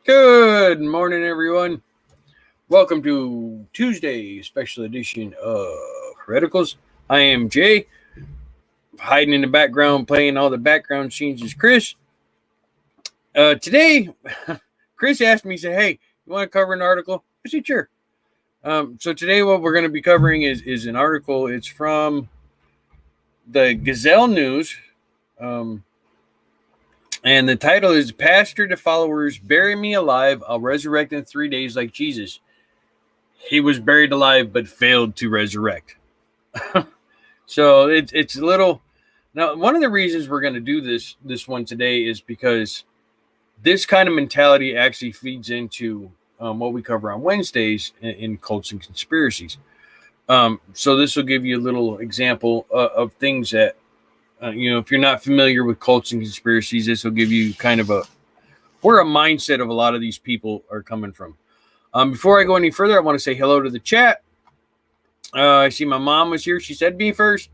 Good morning, everyone. Welcome to Tuesday special edition of Hereticals. I am Jay. Hiding in the background, playing all the background scenes is Chris. Today, Chris asked me, said, "Hey, you want to cover an article?" I said, "Sure." So today, what we're going to be covering is an article. It's from the Gazelle News, um, and the title is "Pastor to Followers: Bury Me Alive, I'll Resurrect in 3 days like Jesus." He was buried alive but failed to resurrect. So it's a little. Now, one of the reasons we're going to do this one today is because this kind of mentality actually feeds into what we cover on Wednesdays in cults and conspiracies. So this will give you a little example of things that if you're not familiar with cults and conspiracies, this will give you kind of where a mindset of a lot of these people are coming from. Before I go any further, I want to say hello to the chat. I see my mom was here. She said me first.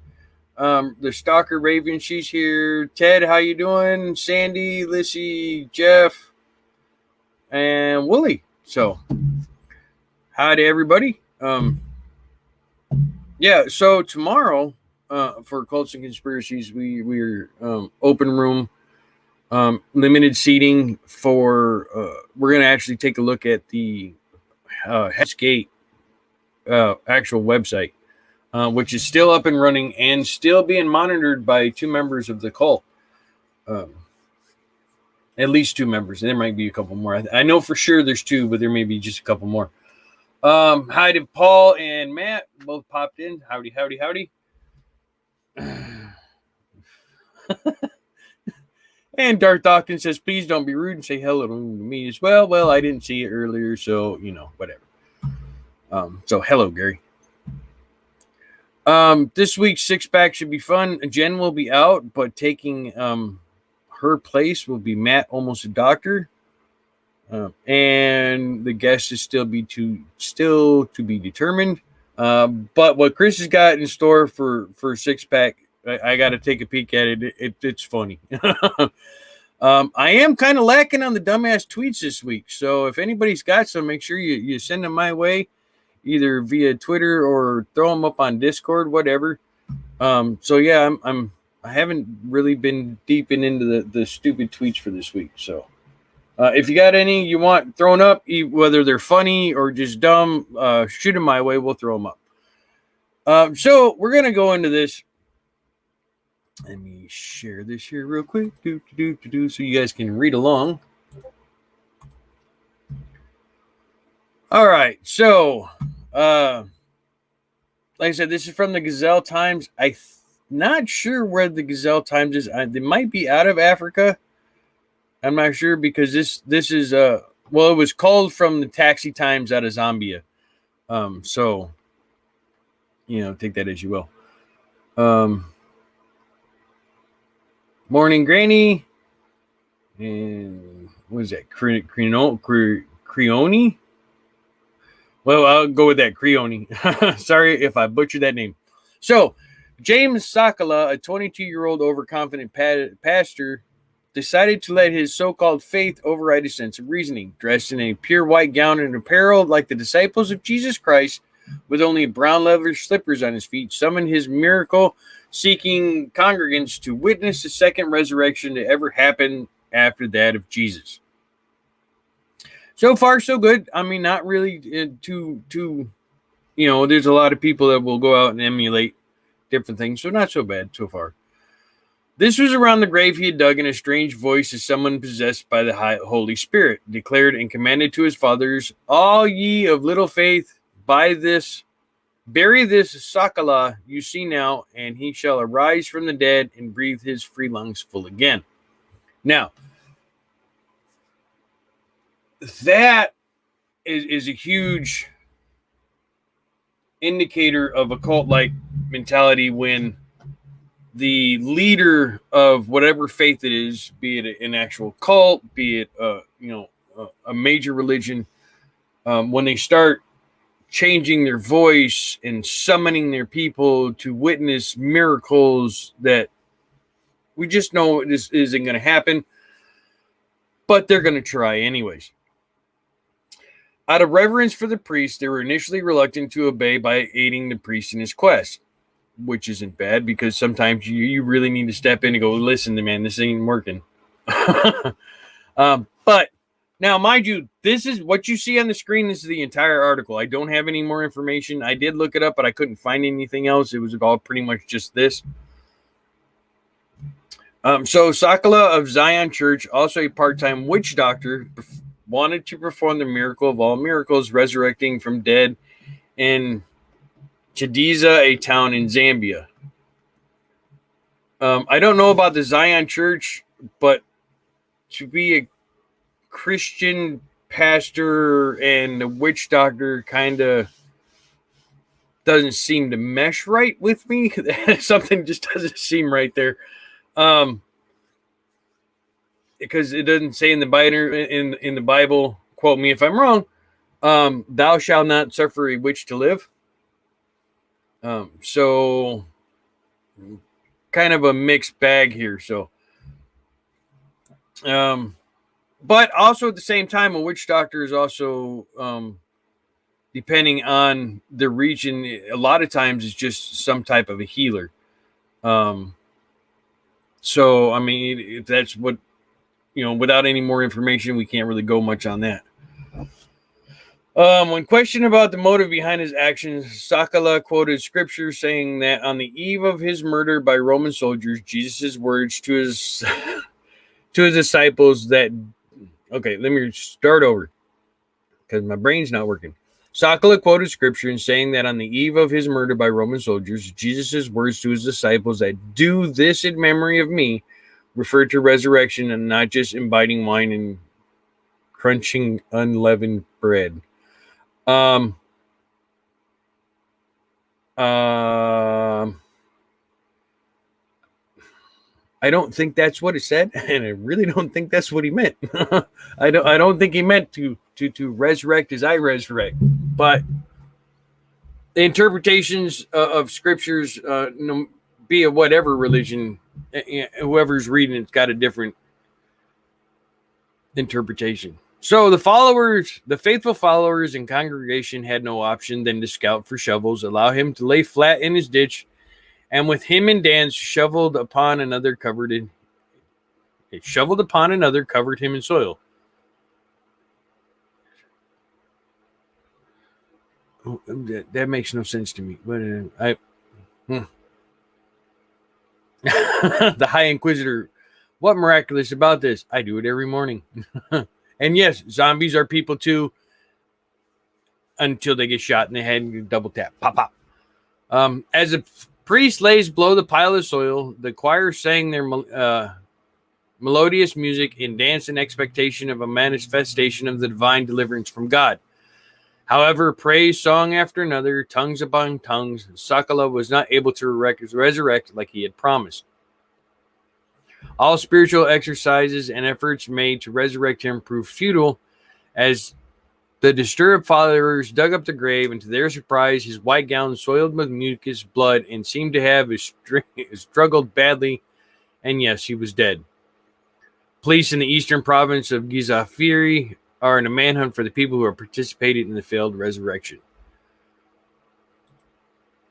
The Stalker Raven, she's here. Ted, how you doing? Sandy, Lissy, Jeff, and Wooly. So, hi to everybody. So tomorrow, for Cults and Conspiracies, we're open room, limited seating for. We're gonna actually take a look at the Hell's Gate actual website. Which is still up and running and still being monitored by two members of the cult. At least two members. There might be a couple more. I know for sure there's two, but there may be just a couple more. Hi to Paul and Matt. Both popped in. Howdy, howdy, howdy. And Darth Dawkins says, please don't be rude and say hello to me as well. Well, I didn't see it earlier, so, whatever. So, hello, Gary. This week's six pack should be fun. Jen will be out, but taking her place will be Matt, almost a doctor. And the guest is still to be determined. But what Chris has got in store for six pack, I got to take a peek at it. It's funny. I am kind of lacking on the dumbass tweets this week, so if anybody's got some, make sure you send them my way, either via Twitter or throw them up on Discord, whatever. So yeah, I haven't really been deeping into the stupid tweets for this week. So if you got any you want thrown up, whether they're funny or just dumb, shoot them my way. We'll throw them up. So we're gonna go into this. Let me share this here real quick, so you guys can read along. All right, so like I said, this is from the Gazelle Times. I'm not sure where the Gazelle Times is. They might be out of Africa. I'm not sure because this is it was called from the Taxi Times out of Zambia. So take that as you will. Morning, Granny. And what is that? Creone? Well, I'll go with that. Creone. Sorry if I butchered that name. So, James Sakala, a 22-year-old overconfident pastor, decided to let his so-called faith override his sense of reasoning. Dressed in a pure white gown and apparel like the disciples of Jesus Christ, with only brown leather slippers on his feet, summoned his miracle-seeking congregants to witness the second resurrection to ever happen after that of Jesus. So far, so good. I mean, not really too. There's a lot of people that will go out and emulate different things, so not so bad so far. This was around the grave he had dug, and a strange voice as someone possessed by the Holy Spirit declared and commanded to his fathers, all ye of little faith, bury this Sakala you see now, and he shall arise from the dead and breathe his free lungs full again. Now, that is a huge indicator of a cult-like mentality when the leader of whatever faith it is, be it an actual cult, be it a major religion, when they start changing their voice and summoning their people to witness miracles that we just know this isn't going to happen, but they're going to try anyways. Out of reverence for the priest, they were initially reluctant to obey by aiding the priest in his quest, which isn't bad because sometimes you really need to step in and go, listen, man, this ain't working. But now, mind you, this is what you see on the screen. This is the entire article. I don't have any more information. I did look it up, but I couldn't find anything else. It was all pretty much just this. So Sakala of Zion Church, also a part-time witch doctor, wanted to perform the miracle of all miracles, resurrecting from dead in Chidiza, a town in Zambia. I don't know about the Zion Church, but to be a Christian pastor and a witch doctor kind of doesn't seem to mesh right with me. Something just doesn't seem right there. Because it doesn't say in the Bible, quote me if I'm wrong, thou shalt not suffer a witch to live. So kind of a mixed bag here. So, but also at the same time, a witch doctor is also, depending on the region, a lot of times it's just some type of a healer. So, I mean, if that's what, without any more information, we can't really go much on that. When questioned about the motive behind his actions, Sakala quoted scripture saying that on the eve of his murder by Roman soldiers, Jesus' words to his disciples that, okay, let me start over because my brain's not working. Sakala quoted scripture in saying that on the eve of his murder by Roman soldiers, Jesus' words to his disciples that do this in memory of me referred to resurrection and not just imbibing wine and crunching unleavened bread. I don't think that's what it said, and I really don't think that's what he meant. I don't think he meant to resurrect as I resurrect, but the interpretations of scriptures, be it whatever religion, whoever's reading it's got a different interpretation. So the faithful followers and congregation had no option than to scout for shovels, allow him to lay flat in his ditch, and with him and Dan shoveled upon another covered him in soil. That makes no sense to me. But the High Inquisitor, what miraculous about this? I do it every morning. And yes, zombies are people too, until they get shot in the head and double tap, pop, pop. As a priest lays below the pile of soil, the choir sang their melodious music in dance in expectation of a manifestation of the divine deliverance from God. However, praise song after another, tongues upon tongues, Sakala was not able to resurrect like he had promised. All spiritual exercises and efforts made to resurrect him proved futile, as the disturbed followers dug up the grave, and to their surprise, his white gown soiled with mucus, blood, and seemed to have struggled badly, and yes, he was dead. Police in the eastern province of Gizafiri are in a manhunt for the people who are participating in the failed resurrection.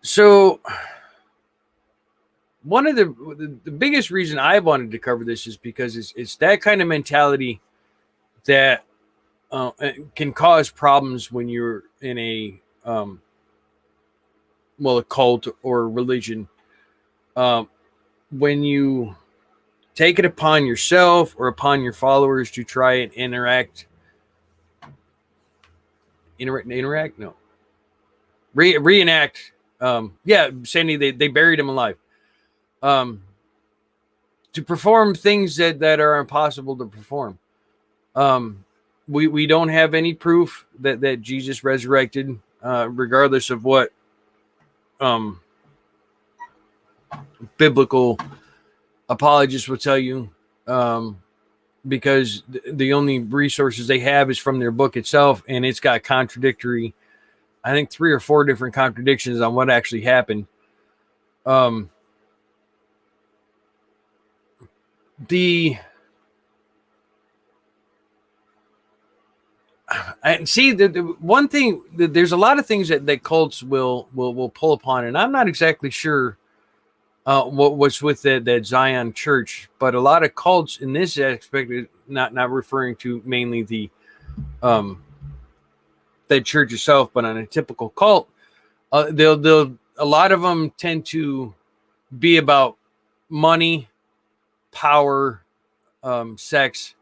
So, one of the biggest reason I wanted to cover this is because it's that kind of mentality that can cause problems when you're in a cult or religion. When you take it upon yourself or upon your followers to try and reenact Sandy, they buried him alive, to perform things that are impossible to perform. We don't have any proof that Jesus resurrected, regardless of what biblical apologists will tell you, because the only resources they have is from their book itself, and it's got contradictory, I think 3 or 4 different contradictions on what actually happened. And see, the one thing, there's a lot of things that cults will pull upon, and I'm not exactly sure what was with that Zion church, but a lot of cults in this aspect, not referring to mainly the that church itself, but on a typical cult, they'll a lot of them tend to be about money, power, sex,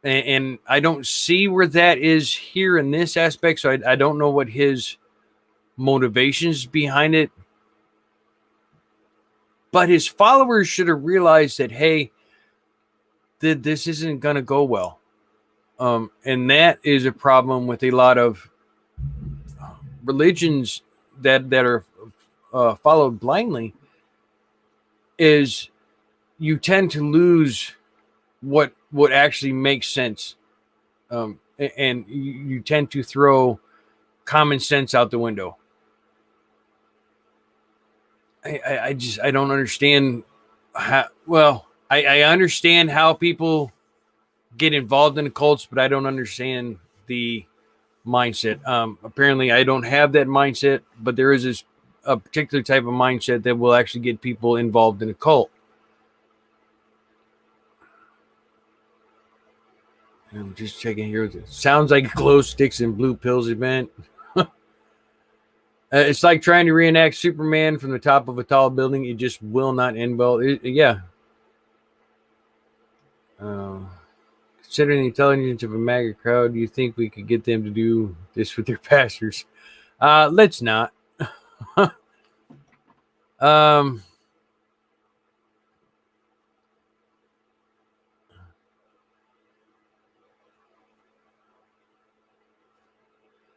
and I don't see where that is here in this aspect. So I don't know what his motivations behind it, but his followers should have realized that, hey, this isn't going to go well. And that is a problem with a lot of religions that are followed blindly, is you tend to lose what actually makes sense. And you tend to throw common sense out the window. I don't understand how. Well, I understand how people get involved in the cults, but I don't understand the mindset. Apparently, I don't have that mindset, but there is a particular type of mindset that will actually get people involved in a cult. I'm just checking here. Sounds like a glow sticks and blue pills event. It's like trying to reenact Superman from the top of a tall building. It just will not end well. Yeah. Considering the intelligence of a MAGA crowd, do you think we could get them to do this with their pastors? Let's not.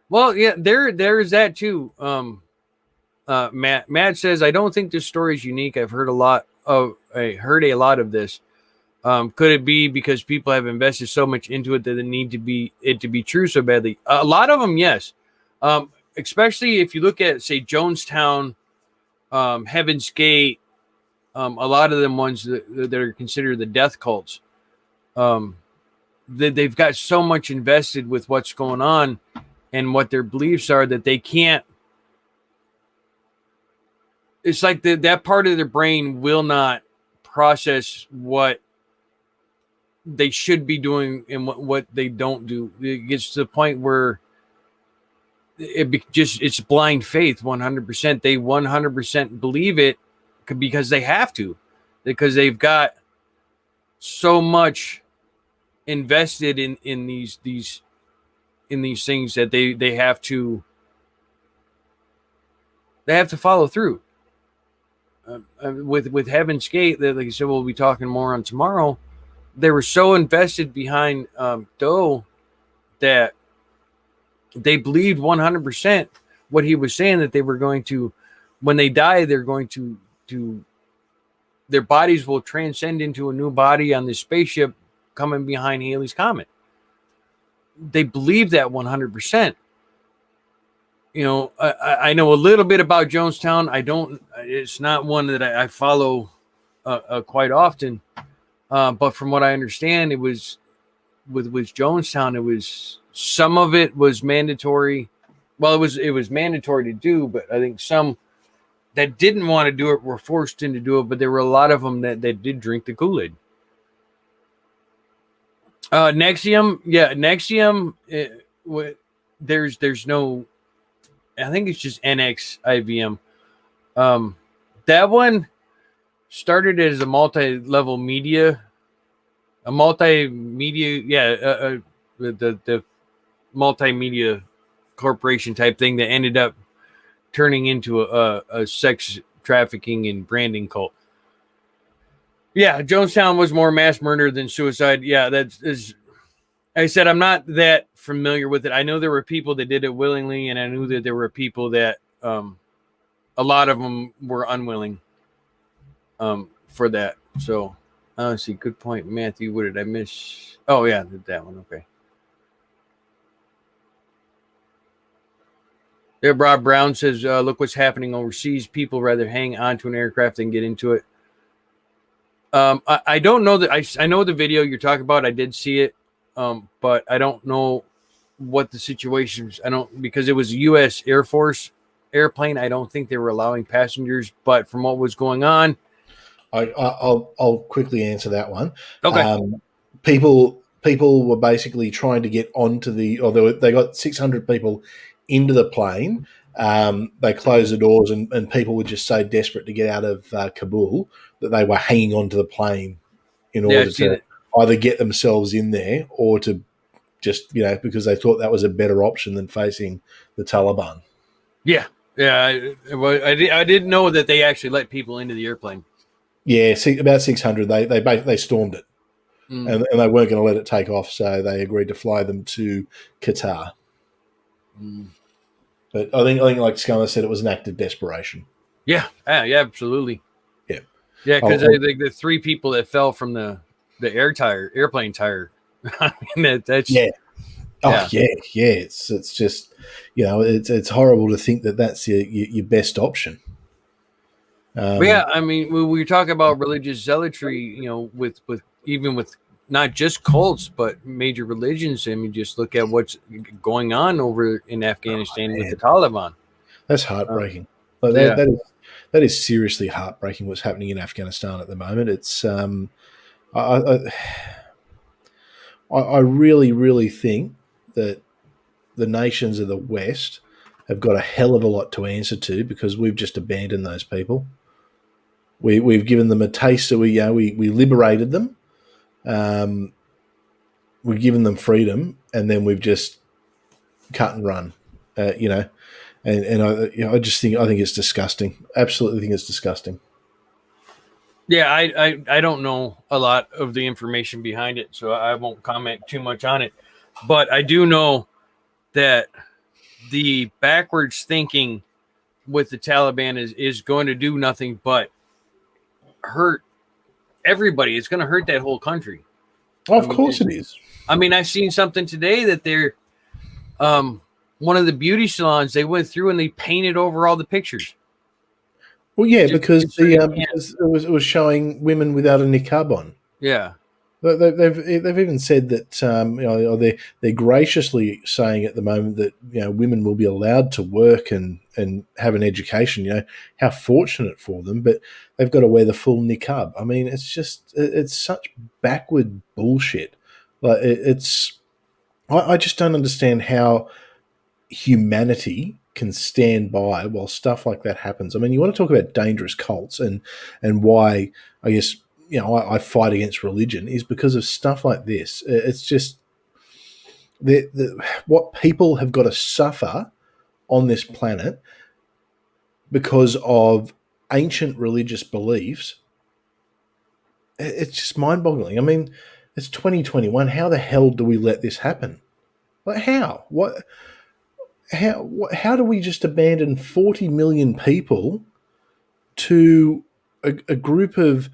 Well, yeah, there's that too. Matt says, I don't think this story is unique. I heard a lot of this. Could it be because people have invested so much into it that they need it to be true so badly? A lot of them, yes. Especially if you look at, say, Jonestown, Heaven's Gate, a lot of them ones that are considered the death cults. They've got so much invested with what's going on and what their beliefs are that they can't. It's like that part of their brain will not process what they should be doing and what they don't do. It gets to the point where it's blind faith. 100%. They 100% believe it because they have to, because they've got so much invested in these things that they have to follow through. With Heaven's Gate, like I said, we'll be talking more on tomorrow. They were so invested behind Doe that they believed 100% what he was saying, that they were going to, when they die, they're going to their bodies will transcend into a new body on this spaceship coming behind Halley's Comet. They believe that 100%. You know, I know a little bit about Jonestown. It's not one that I follow quite often. But from what I understand, it was with Jonestown, it was, some of it was mandatory. Well, it was mandatory to do, but I think some that didn't want to do it were forced into do it. But there were a lot of them that did drink the Kool-Aid. NXIVM, there's no, I think it's just NXIVM. That one started as a multimedia, the multimedia corporation type thing that ended up turning into a sex trafficking and branding cult. Yeah, Jonestown was more mass murder than suicide. Yeah, that is. I said, I'm not that familiar with it. I know there were people that did it willingly, and I knew that there were people that, a lot of them were unwilling, for that. So, let's see. Good point, Matthew. What did I miss? Oh, yeah, that one. Okay. There, Rob Brown says, look what's happening overseas. People rather hang on to an aircraft than get into it. I don't know that I know the video you're talking about. I did see it, but I don't know what the situation was. I don't, because it was a U.S. Air Force airplane. I don't think they were allowing passengers, but from what was going on, I'll quickly answer that one. okay, People were basically trying to get onto they got 600 people into the plane. They closed the doors, and people were just so desperate to get out of Kabul that they were hanging onto the plane in yeah, order see to that, either get themselves in there or to just, because they thought that was a better option than facing the Taliban. yeah, yeah. I didn't know that they actually let people into the airplane. Yeah, about 600. They stormed it, Mm, and they weren't going to let it take off, so they agreed to fly them to Qatar. mm. But I think, like Scummer said, it was an act of desperation. Yeah, yeah, absolutely. Yeah. Yeah, because I I'll, think the three people that fell from the airplane tire. I mean, that's yeah. Oh yeah. yeah, yeah. It's just, it's horrible to think that that's your best option. But yeah, Um, I mean, when we talk about religious zealotry, with even with not just cults but major religions. I mean, just look at what's going on over in Afghanistan with the man, Taliban. that's Um, heartbreaking. Like yeah, that is seriously heartbreaking. What's happening in Afghanistan at the moment? It's I, I really really think that the nations of the West have got a hell of a lot to answer to because we've just abandoned those people. We've given them a taste. So we liberated them. Um, we've given them freedom, and then we've just cut and run. Uh, you know, and I just think it's disgusting. Absolutely think it's disgusting. yeah. I don't know a lot of the information behind it, so I won't comment too much on it. But I do know that the backwards thinking with the Taliban is going to do nothing but hurt everybody. It's going to hurt that whole country. Oh, I of mean, course it is. I've seen something today that they're one of the beauty salons. They went through and they painted over all the pictures. Well, yeah, Just because so you can't. because it was showing women without a niqab on. Yeah, They've even said that they're graciously saying at the moment that women will be allowed to work and have an education. How fortunate for them, but they've got to wear the full niqab. I mean, it's such backward bullshit. Like I just don't understand how humanity can stand by while stuff like that happens. I mean, you want to talk about dangerous cults and why I guess I fight against religion is because of stuff like this. It's just what people have got to suffer on this planet because of ancient religious beliefs. It's just mind-boggling. I mean, it's 2021. How the hell do we let this happen? Like how? What? How do we just abandon 40 million people to a group of?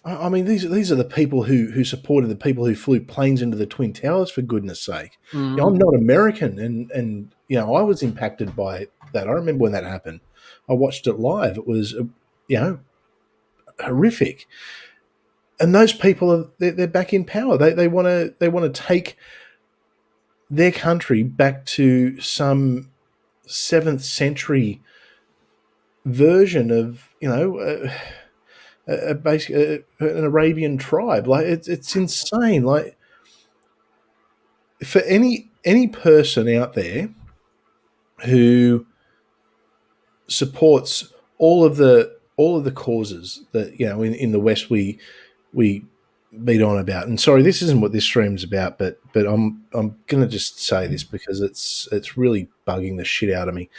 I mean, these are the people who supported the people who flew planes into the Twin Towers, for goodness sake. mm-hmm. I'm not American, and I was impacted by that. I remember when that happened. I watched it live. It was horrific. And those people they're back in power. They want to take their country back to some 7th century version of an Arabian tribe. Like it's insane. Like for any person out there who supports all of the causes that in the West we beat on about. And sorry, this isn't what this stream's about, but I'm gonna just say this because it's really bugging the shit out of me.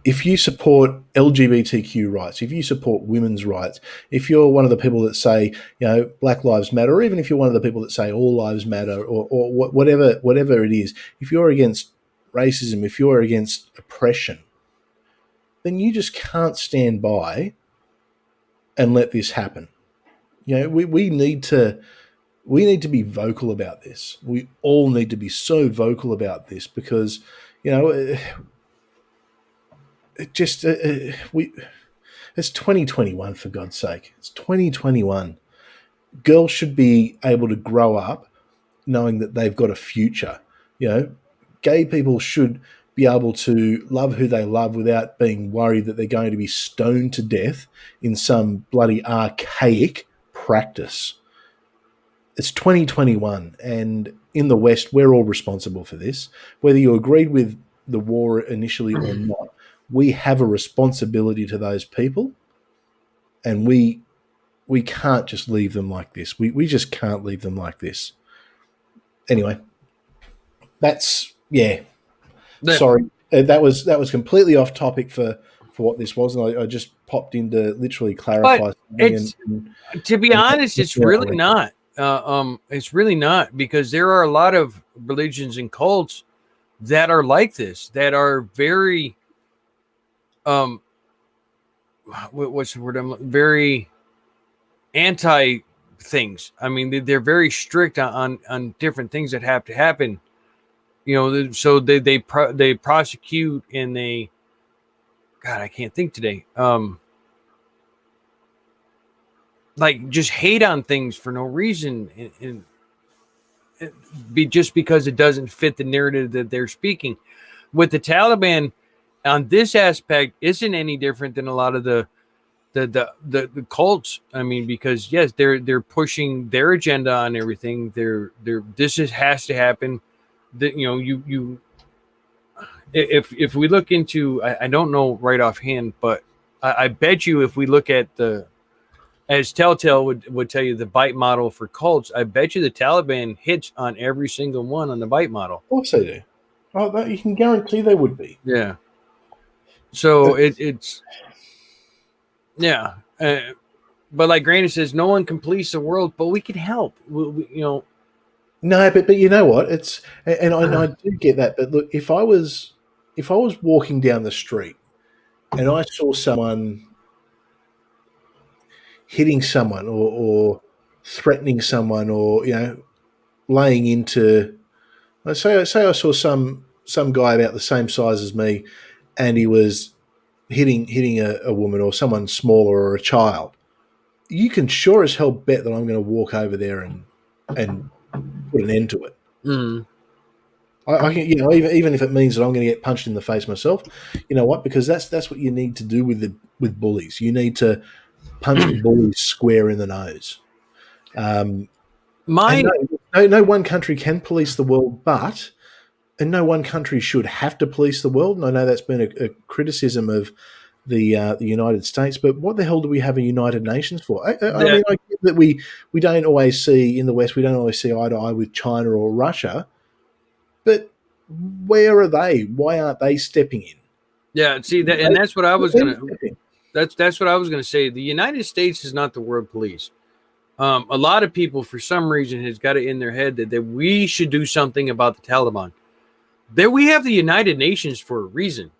If you support LGBTQ rights, if you support women's rights, if you're one of the people that say, Black Lives Matter, or even if you're one of the people that say all lives matter, or whatever it is, if you're against racism, if you're against oppression, then you just can't stand by and let this happen. We need to be vocal about this. We all need to be so vocal about this because it just it's 2021, for God's sake. It's 2021. Girls should be able to grow up knowing that they've got a future, You know, gay people should be able to love who they love without being worried that they're going to be stoned to death in some bloody archaic practice. It's 2021, and in the West, we're all responsible for this. Whether you agreed with the war initially or not, we have a responsibility to those people, and we can't just leave them like this. We just can't leave them like this. Anyway, that's sorry, that was completely off topic for what this was, and I just popped in to literally clarify But something. to be honest, it's really not. It's really not, because there are a lot of religions and cults that are like this, that are very what's the word? Very anti things. I mean, they're very strict on different things that have to happen. So they prosecute, and they, God, I can't think today. Like, just hate on things for no reason, and be just because it doesn't fit the narrative that they're speaking. With the Taliban, on this aspect, isn't any different than a lot of the cults. I mean, because yes, they're pushing their agenda on everything. Has to happen. That you if we look into, I don't know right offhand, but I bet you if we look at as Telltale would tell you, the bite model for cults, I bet you the Taliban hits on every single one on the bite model. Of course they do. Oh, you can guarantee they would be. Yeah. So it's yeah. But like Granny says, no one can police the world, but we can help. No, but you know what? It's and I do get that. But look, if I was walking down the street and I saw someone hitting someone or threatening someone, or laying into, let's say I saw some guy about the same size as me, and he was hitting a woman or someone smaller or a child, you can sure as hell bet that I'm going to walk over there and put an end to it. Mm. I can, even if it means that I'm going to get punched in the face myself, you know what? Because that's what you need to do with bullies. You need to punch bullies square in the nose. No one country can police the world, and no one country should have to police the world. And I know that's been a criticism of the United States, but what the hell do we have a United Nations for? I mean, I get that we don't always see, in the West, we don't always see eye to eye with China or Russia, but where are they? Why aren't they stepping in? Yeah, see that, and that's what I was gonna. That's what I was gonna say. The United States is not the world police. A lot of people, for some reason, has got it in their head that we should do something about the Taliban. That we have the United Nations for a reason.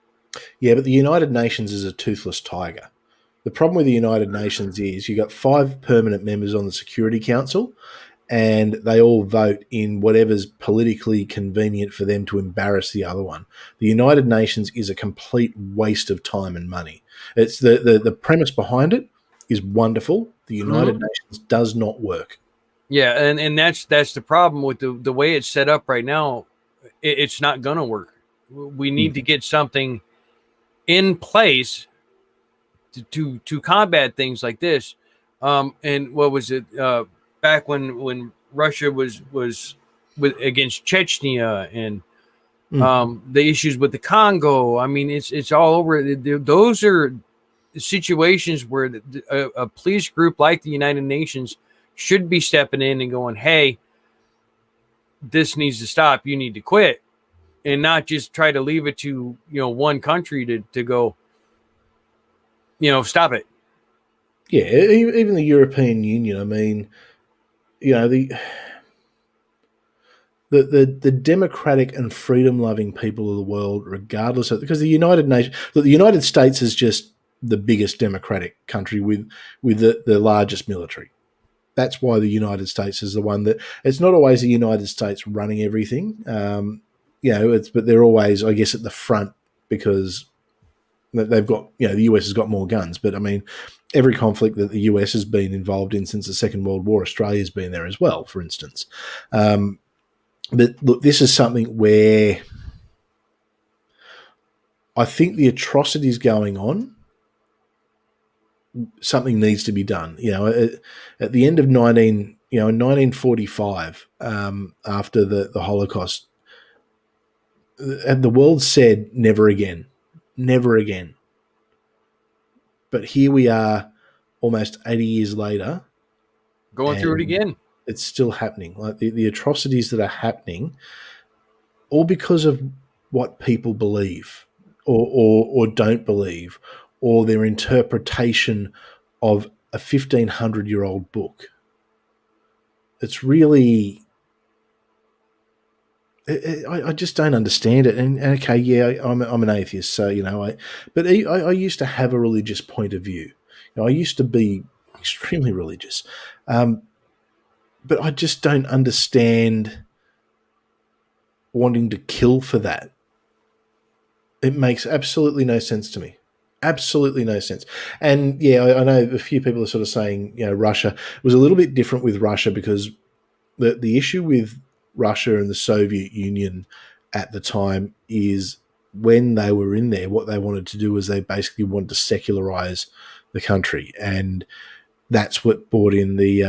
Yeah, but the United Nations is a toothless tiger. The problem with the United Nations is you got 5 permanent members on the Security Council, and they all vote in whatever's politically convenient for them to embarrass the other one. The United Nations is a complete waste of time and money. It's the premise behind it is wonderful. The United Nations does not work. Yeah, and that's the problem with the way it's set up right now. It's not going to work. We need to get something in place to combat things like this. And what was it? Back when Russia was against Chechnya and the issues with the Congo. I mean, it's all over. Those are situations where a police group like the United Nations should be stepping in and going, "Hey, this needs to stop. You need to quit," and not just try to leave it to one country to go, stop it. Yeah, even the European Union. I mean, the democratic and freedom-loving people of the world, regardless of, because the United States is just the biggest democratic country with the largest military. That's why the United States is the one that, it's not always the United States running everything, but they're always, I guess, at the front because they've got, the US has got more guns. But I mean, every conflict that the US has been involved in since the Second World War, Australia's been there as well, for instance. But look, this is something where I think the atrocities going on, something needs to be done. At the end of 1945, after the Holocaust, the world said never again, never again. But here we are, almost 80 years later, Going through it again. It's still happening. Like the atrocities that are happening, all because of what people believe or don't believe, or their interpretation of a 1,500-year-old book. It's really, I just don't understand it. And okay, yeah, I'm an atheist, so but I used to have a religious point of view. I used to be extremely religious, but I just don't understand wanting to kill for that. It makes absolutely no sense to me. Absolutely no sense. And yeah, I know a few people are sort of saying, Russia was a little bit different with Russia because the issue with Russia and the Soviet Union at the time is when they were in there, what they wanted to do was they basically wanted to secularize the country, and that's what brought in the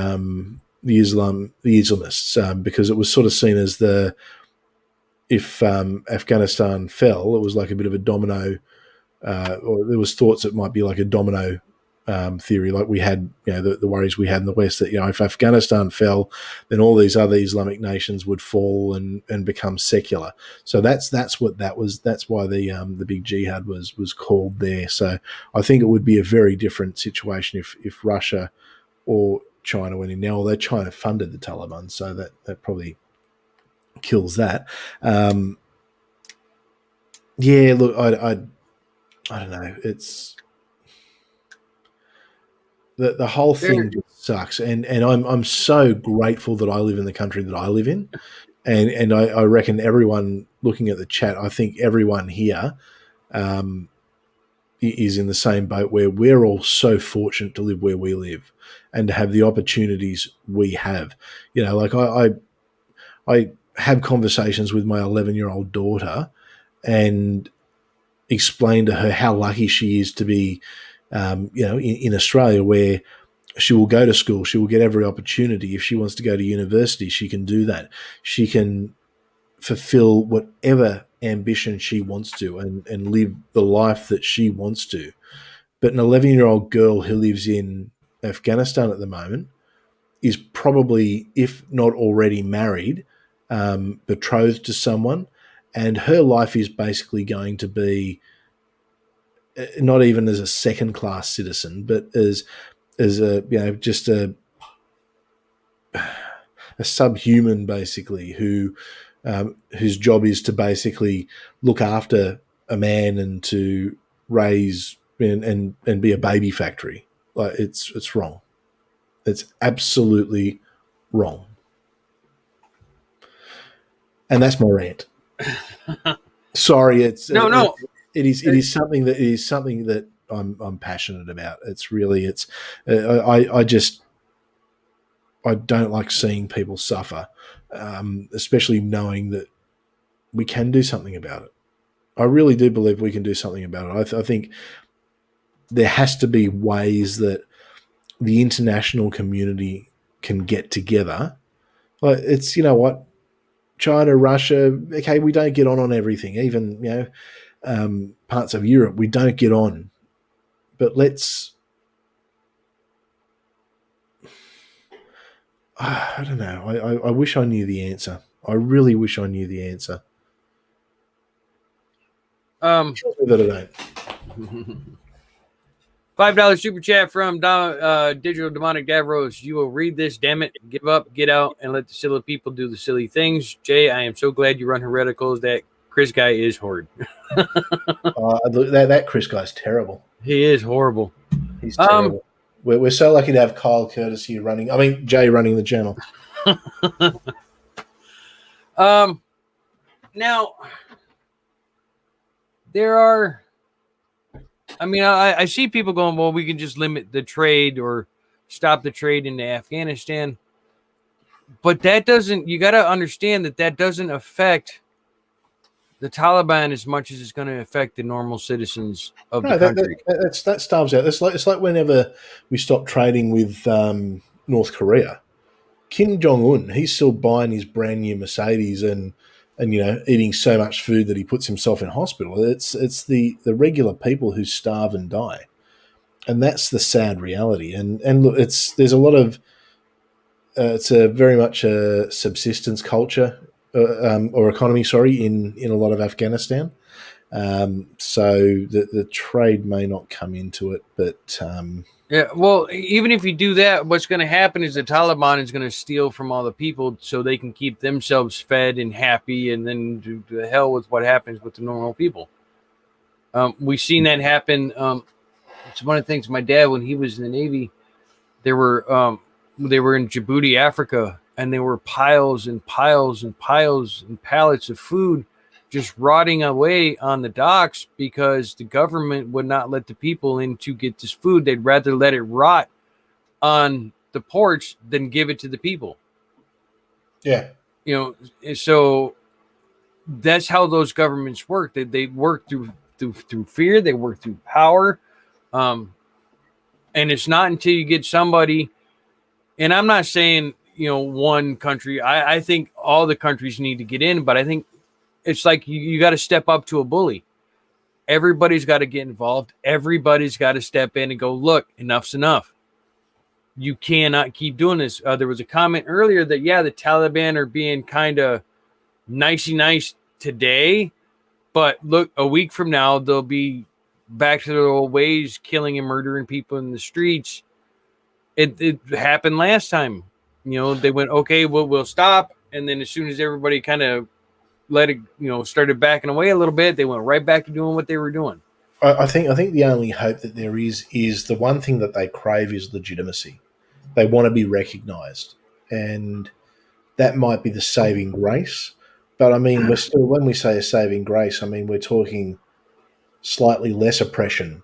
Islamists, because it was sort of seen as if Afghanistan fell, it was like a bit of a domino, or there was thoughts it might be like a domino theory, like we had, the worries we had in the West that, if Afghanistan fell, then all these other Islamic nations would fall and become secular. So that's what that was. That's why the big jihad was called there. So I think it would be a very different situation if Russia or China went in now, although China funded the Taliban, so that probably kills that. Yeah, look, I don't know. It's the whole thing just sucks, and I'm so grateful that I live in the country that I live in, and I reckon everyone looking at the chat, I think everyone here is in the same boat where we're all so fortunate to live where we live and to have the opportunities we have. Like I have conversations with my 11-year-old daughter and explain to her how lucky she is to be, in Australia, where she will go to school, she will get every opportunity. If she wants to go to university, she can do that. She can fulfill whatever ambition she wants to and live the life that she wants to. But an 11-year-old girl who lives in Afghanistan at the moment is probably, if not already married, betrothed to someone, and her life is basically going to be not even as a second-class citizen, but as a just a subhuman, basically, whose job is to basically look after a man and to raise and be a baby factory. Like it's wrong. It's absolutely wrong. And that's my rant. Sorry, it's no. It is something that I'm passionate about. I don't like seeing people suffer, especially knowing that we can do something about it. I really do believe we can do something about it. I think there has to be ways that the international community can get together. Like it's, what, China, Russia, okay, we don't get on everything. Even, parts of Europe, we don't get on. But let's, I don't know. I wish I knew the answer. I really wish I knew the answer. That I don't. $5 super chat from Digital Demonic Davros. You will read this, damn it. Give up, get out, and let the silly people do the silly things. Jay, I am so glad you run Hereticals. That Chris guy is horrid. That Chris guy's terrible. He is horrible. He's terrible. We're so lucky to have Kyle Curtis here Jay running the channel. Now, there are... I see people going, well, we can just limit the trade or stop the trade into Afghanistan. But that doesn't. You got to understand that doesn't affect the Taliban as much as it's going to affect the normal citizens of the No, country. that starves out. It's like whenever we stop trading with North Korea, Kim Jong Un, he's still buying his brand new Mercedes and eating so much food that he puts himself in hospital. It's the regular people who starve and die, and that's the sad reality. And look, there's a lot of it's a very much a subsistence culture or economy, sorry, in a lot of Afghanistan. So the trade may not come into it, but Yeah, well, even if you do that, what's going to happen is the Taliban is going to steal from all the people so they can keep themselves fed and happy, and then do the hell with what happens with the normal people. We've seen that happen. It's one of the things. My dad, when he was in the Navy, there were they were in Djibouti, Africa, and there were piles and piles and piles and pallets of food just rotting away on the docks because the government would not let the people in to get this food. They'd rather let it rot on the porch than give it to the people. yeah, So that's how those governments work. They work through fear. They work through power. Um, and it's not until you get somebody, and I'm not saying one country. I think all the countries need to get in, but I think it's like you got to step up to a bully. Everybody's got to get involved. Everybody's got to step in and go, look, enough's enough. You cannot keep doing this. There was a comment earlier that, yeah, the Taliban are being kind of nicey nice today, but look, a week from now, they'll be back to their old ways, killing and murdering people in the streets. It happened last time. They went, okay, we'll stop. And then as soon as everybody kind of let it, started backing away a little bit, they went right back to doing what they were doing. I think the only hope that there is the one thing that they crave is legitimacy. They want to be recognised, and that might be the saving grace. But I mean, we're still, when we say a saving grace, I mean we're talking slightly less oppression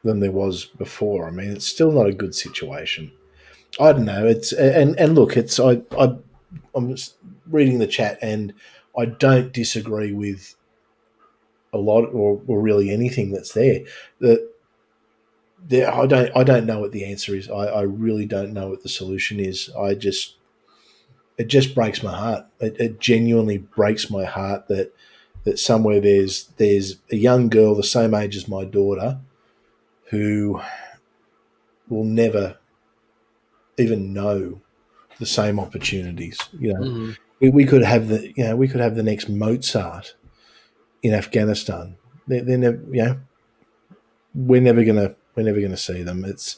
than there was before. I mean, it's still not a good situation. I don't know. And look, I'm just reading the chat, and I don't disagree with a lot or really anything that's there. I don't know what the answer is. I really don't know what the solution is. It just breaks my heart. It genuinely breaks my heart that somewhere there's a young girl the same age as my daughter who will never even know the same opportunities. Mm-hmm. We could have the next Mozart in Afghanistan. They're never, we're never gonna see them. It's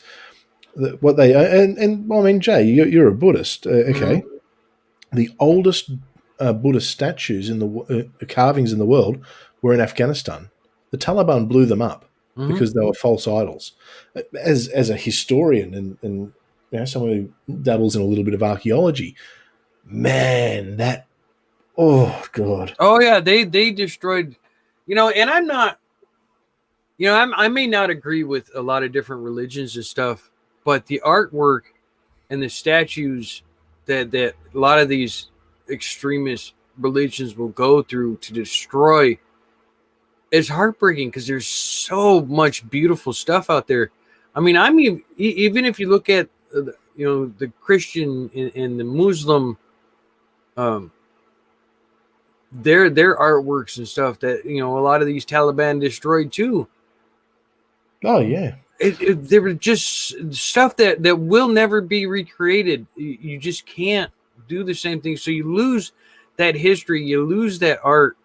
what they and I mean, Jay, you're a Buddhist, okay? Mm-hmm. The oldest Buddhist statues in the carvings in the world were in Afghanistan. The Taliban blew them up because they were false idols. As a historian and someone who dabbles in a little bit of archaeology, man, that god. Oh yeah, they destroyed, and I'm not, I may not agree with a lot of different religions and stuff, but the artwork and the statues that a lot of these extremist religions will go through to destroy is heartbreaking because there's so much beautiful stuff out there. I mean, even if you look at the Christian and the Muslim, their artworks and stuff that a lot of these Taliban destroyed too. Oh yeah, there were just stuff that will never be recreated. You just can't do the same thing. So you lose that history, you lose that art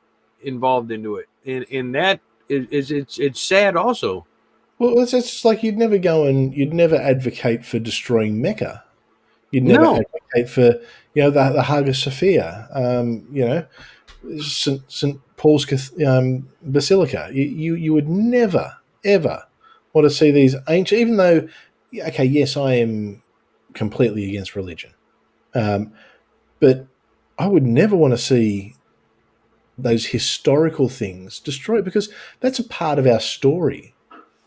involved into it, and that is it's sad also. well, it's just like you'd never advocate for destroying Mecca. You'd never No, advocate for the Hagia Sophia, St. Paul's Basilica. You would never ever want to see these ancient, even though, okay, yes, I am completely against religion, but I would never want to see those historical things destroyed because that's a part of our story.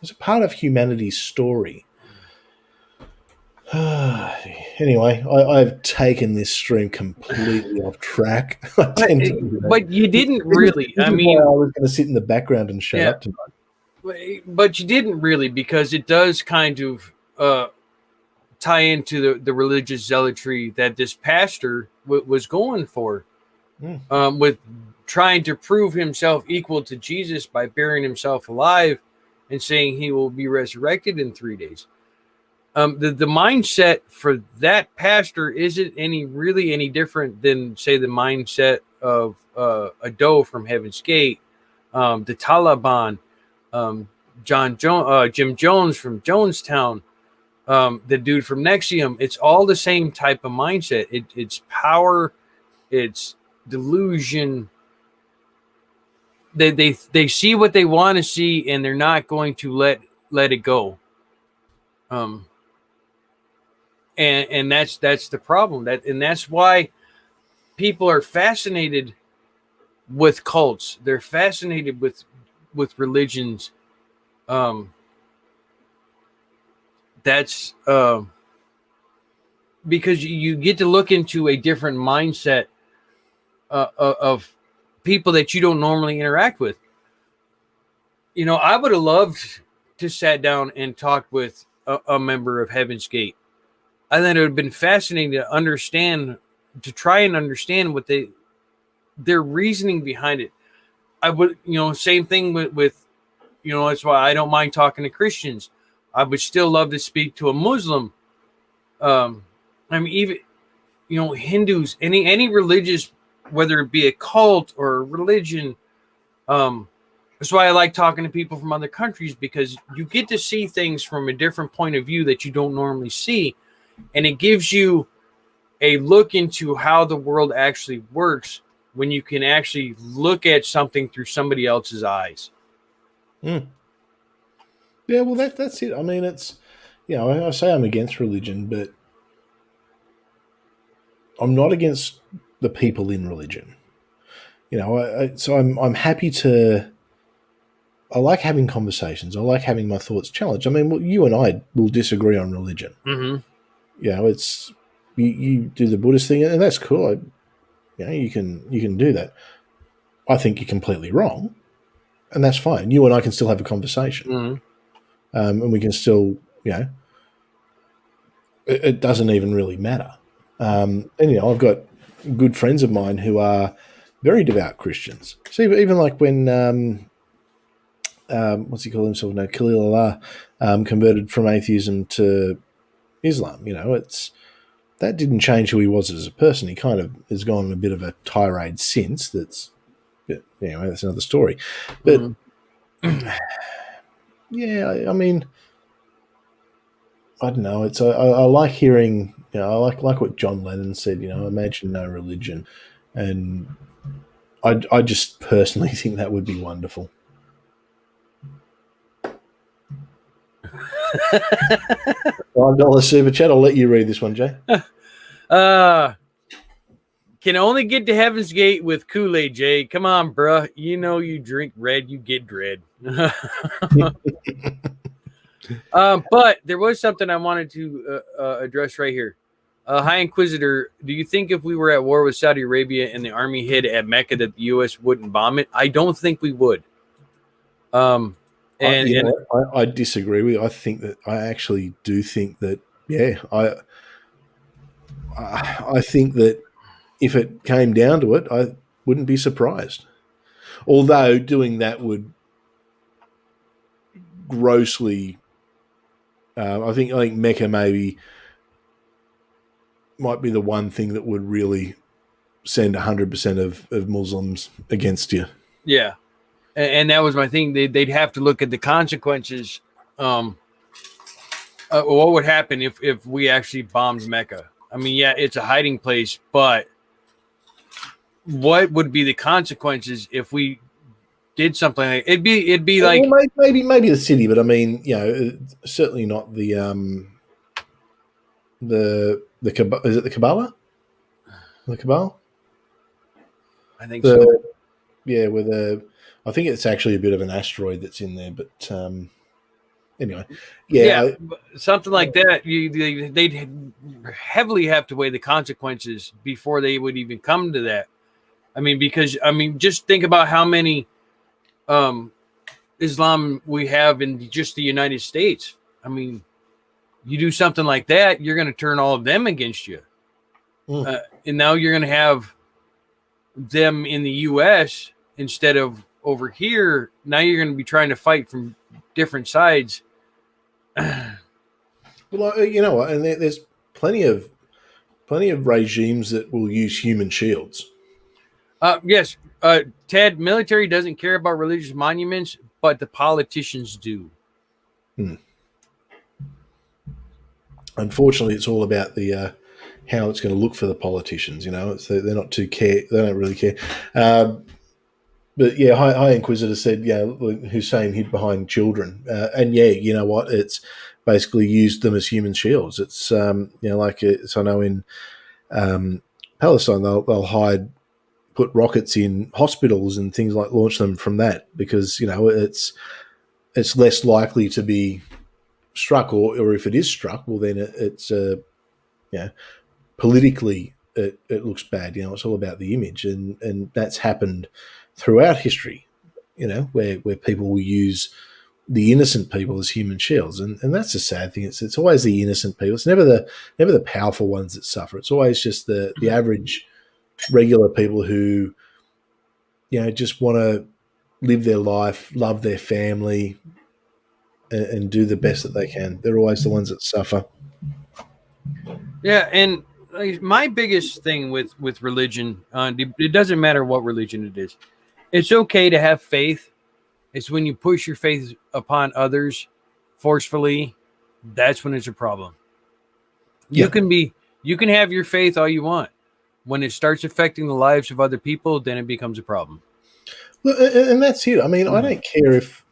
It's a part of humanity's story. Anyway, I've taken this stream completely off track. I But, tend to do that. but you didn't This is, really. this I is why I mean, was going to sit in the background and shut yeah, up tonight. but you didn't really, because it does kind of tie into the religious zealotry that this pastor was going for, with trying to prove himself equal to Jesus by burying himself alive and saying he will be resurrected in 3 days. The mindset for that pastor isn't really any different than, say, the mindset of a Doe from Heaven's Gate, the Taliban, Jim Jones from Jonestown, the dude from Nexium. It's all the same type of mindset. It's power, it's delusion. They see what they want to see, and they're not going to let it go. And that's the problem. That's why people are fascinated with cults. They're fascinated with religions. That's because you get to look into a different mindset of people that you don't normally interact with. You know, I would have loved to sat down and talk with a member of Heaven's Gate. I think it would have been fascinating to try and understand what their reasoning behind it. I would, same thing with that's why I don't mind talking to Christians. I would still love to speak to a Muslim. I mean, even, Hindus, any religious, whether it be a cult or a religion. That's why I like talking to people from other countries, because you get to see things from a different point of view that you don't normally see. And it gives you a look into how the world actually works when you can actually look at something through somebody else's eyes. Yeah, well, that's it. I mean, it's, I say I'm against religion, but I'm not against the people in religion. So I'm happy to. I like having conversations. I like having my thoughts challenged. I mean, well, you and I will disagree on religion. Mm-hmm. It's you do the Buddhist thing, and that's cool. You can do that. I think you're completely wrong, and that's fine. You and I can still have a conversation, and we can still, it doesn't even really matter. And I've got good friends of mine who are very devout Christians. So even like when what's he call himself now, Khalil Allah, converted from atheism to Islam, it's that didn't change who he was as a person. He kind of has gone on a bit of a tirade since. That's another story. But yeah, I mean, I don't know. It's I like hearing. I like what John Lennon said. Imagine no religion, and I just personally think that would be wonderful. $5 super chat. I'll let you read this one, Jay. Can only get to Heaven's Gate with Kool-Aid, Jay. Come on, bruh. You drink red, you get dread. But there was something I wanted to address right here. High Inquisitor, do you think if we were at war with Saudi Arabia and the army hid at Mecca that the U.S. wouldn't bomb it? I don't think we would. I disagree with you. I actually do think that, I think that if it came down to it, I wouldn't be surprised. Although doing that would grossly, I think Mecca might be the one thing that would really send 100% of Muslims against you. Yeah. And that was my thing. They'd have to look at the consequences. What would happen if we actually bombed Mecca? I mean, yeah, it's a hiding place, but what would be the consequences if we did something like it'd be like maybe the city, but I mean, certainly not the is it the Kabbalah? The Kabbalah? I think so. Yeah, I think it's actually a bit of an asteroid that's in there, but anyway, Yeah, yeah, something like that. They'd heavily have to weigh the consequences before they would even come to that. I mean, because just think about how many um, Islam we have in just the United States. I mean, you do something like that, you're going to turn all of them against you, mm. and now you're going to have them in the U.S. instead of over here. Now you're going to be trying to fight from different sides. Well, you know what? And there's plenty of regimes that will use human shields. Yes, Ted, military doesn't care about religious monuments, but the politicians do. Hmm. Unfortunately, it's all about the how it's going to look for the politicians. You know, they're not too care. They don't really care. But yeah, High Inquisitor said, yeah, Hussein hid behind children, and yeah, you know what? It's basically used them as human shields. It's like it's, I know in Palestine they'll put rockets in hospitals and things like launch them from that because it's less likely to be struck, or if it is struck, well then it's politically it looks bad. You know, it's all about the image, and that's happened throughout history. You know, where people will use the innocent people as human shields, and that's a sad thing. It's always the innocent people. It's never the powerful ones that suffer. It's always just the average regular people who just want to live their life, love their family, and do the best that they can. They're always the ones that suffer. Yeah, and my biggest thing with religion, it doesn't matter what religion it is. It's okay to have faith. It's when you push your faith upon others forcefully, that's when it's a problem. You can have your faith all you want. When it starts affecting the lives of other people, then it becomes a problem. Look, and that's it. I mean, I don't care if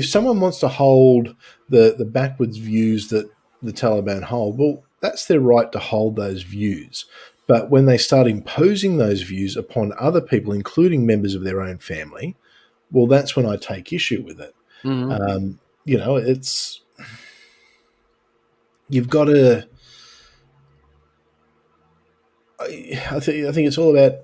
someone wants to hold the backwards views that the Taliban hold. Well, that's their right to hold those views. But when they start imposing those views upon other people, including members of their own family, well, that's when I take issue with it. Mm-hmm. It's you've got to. I think it's all about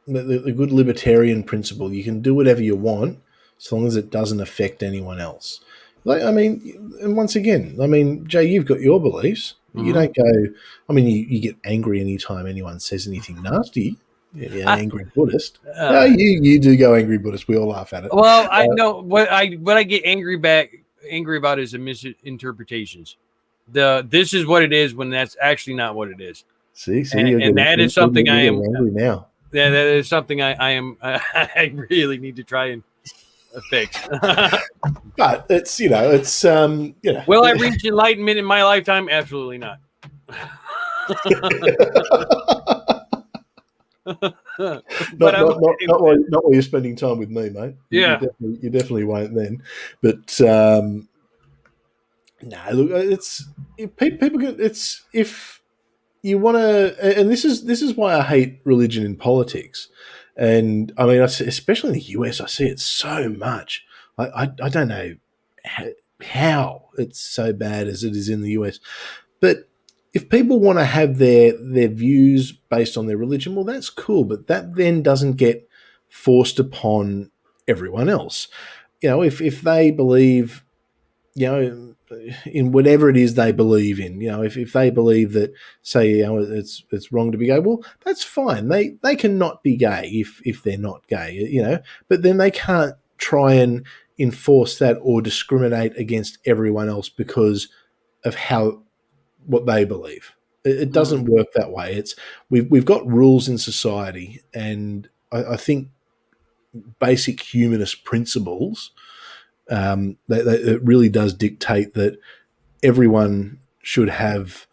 the good libertarian principle. You can do whatever you want as long as it doesn't affect anyone else. And once again, Jay, you've got your beliefs. Mm-hmm. You don't go. You get angry anytime anyone says anything nasty. You're an angry Buddhist. No, you do go angry Buddhist. We all laugh at it. Well, I know what I get angry about is the misinterpretations. This is what it is when that's actually not what it is. See, and that is something I am angry now. Yeah, that is something I am. I really need to try and fix. But it's Will I reach enlightenment in my lifetime? Absolutely not. not while you're spending time with me, mate. Yeah, you definitely won't then. But no, look, it's people can. It's if you want to, and this is why I hate religion in politics. And I see, especially in the US, I see it so much. I don't know how it's so bad as it is in the US, but if people want to have their views based on their religion, well, that's cool. But that then doesn't get forced upon everyone else. If they believe, in whatever it is they believe in, if they believe that, say, it's wrong to be gay, well, that's fine. They can not be gay if they're not gay, but then they can't try and enforce that or discriminate against everyone else because of what they believe. It doesn't work that way. We've got rules in society, and I think basic humanist principles that it really does dictate that everyone should have,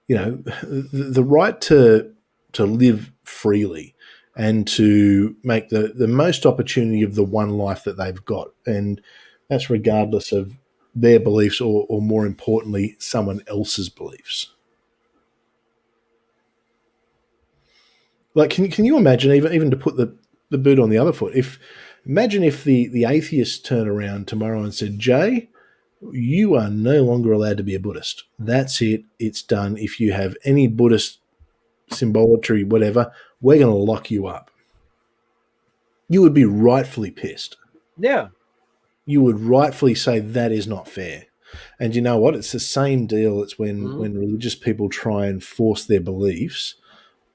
the right to live freely and to make the most opportunity of the one life that they've got, and that's regardless of their beliefs or more importantly, someone else's beliefs. Like, can you imagine, even to put the boot on the other foot, imagine if the atheists turn around tomorrow and said, Jay, you are no longer allowed to be a Buddhist. That's it. It's done. If you have any Buddhist symbolatry, whatever, we're going to lock you up. You would be rightfully pissed. Yeah. You would rightfully say that is not fair. And you know what? It's the same deal. It's when religious people try and force their beliefs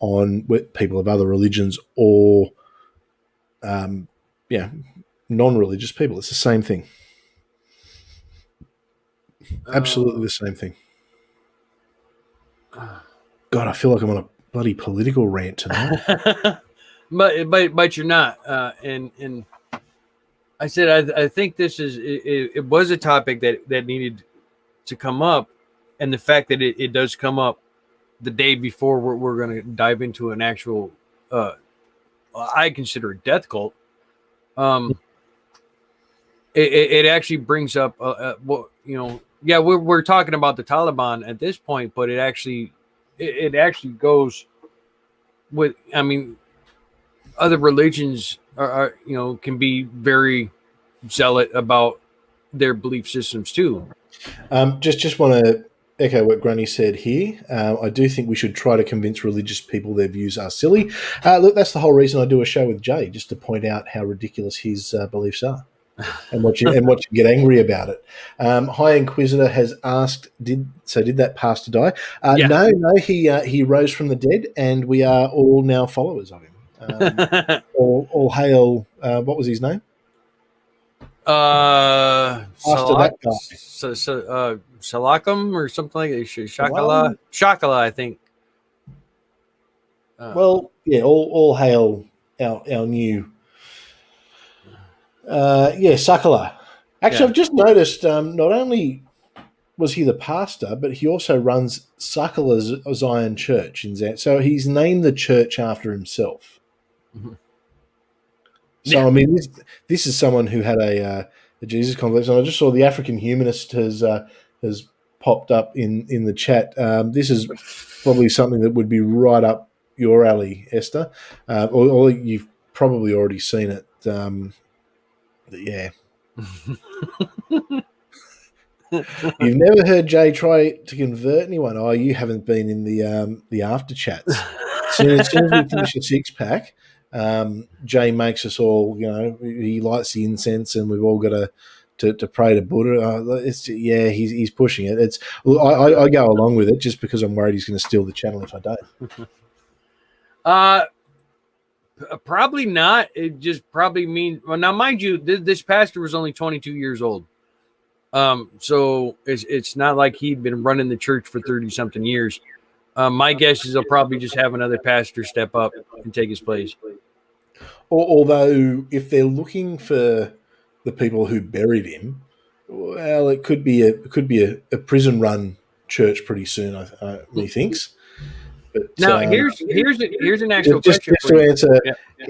on people of other religions or, non-religious people. It's the same thing. Absolutely the same thing. God, I feel like I'm on a bloody political rant tonight. but you're not. And I said I think this is it was a topic that needed to come up, and the fact that it does come up the day before we're going to dive into an actual I consider a death cult. It actually brings up we're talking about the Taliban at this point, but it actually goes with, I mean, other religions are can be very zealot about their belief systems too. Just want to echo what Granny said here. I do think we should try to convince religious people their views are silly. Look, that's the whole reason I do a show with Jay, just to point out how ridiculous his beliefs are. And what you get angry about it. High Inquisitor has asked, did that pastor die? Yeah. No, he rose from the dead, and we are all now followers of him. All hail! What was his name? Salakam or something like that. Shakala, I think. All hail our new. Sakala. Actually, I've just noticed not only was he the pastor, but he also runs Sakala's Zion Church in Zan. So he's named the church after himself. Mm-hmm. So, I mean, this is someone who had a Jesus complex. And I just saw the African Humanist has popped up in the chat. This is probably something that would be right up your alley, Esther, or you've probably already seen it. Yeah. You've never heard Jay try to convert anyone. Oh, you haven't been in the after chats. As soon as we finish a six pack, Jay makes us all, he lights the incense, and we've all got to pray to Buddha. He's pushing it. I go along with it just because I'm worried he's going to steal the channel if I don't. Probably not. It just probably means. Well, now, mind you, this pastor was only 22 years old. So it's not like he'd been running the church for 30 something years. My guess is they'll probably just have another pastor step up and take his place. Although, if they're looking for the people who buried him, well, it could be a prison run church pretty soon. Methinks. But, now here's an actual question. Just to answer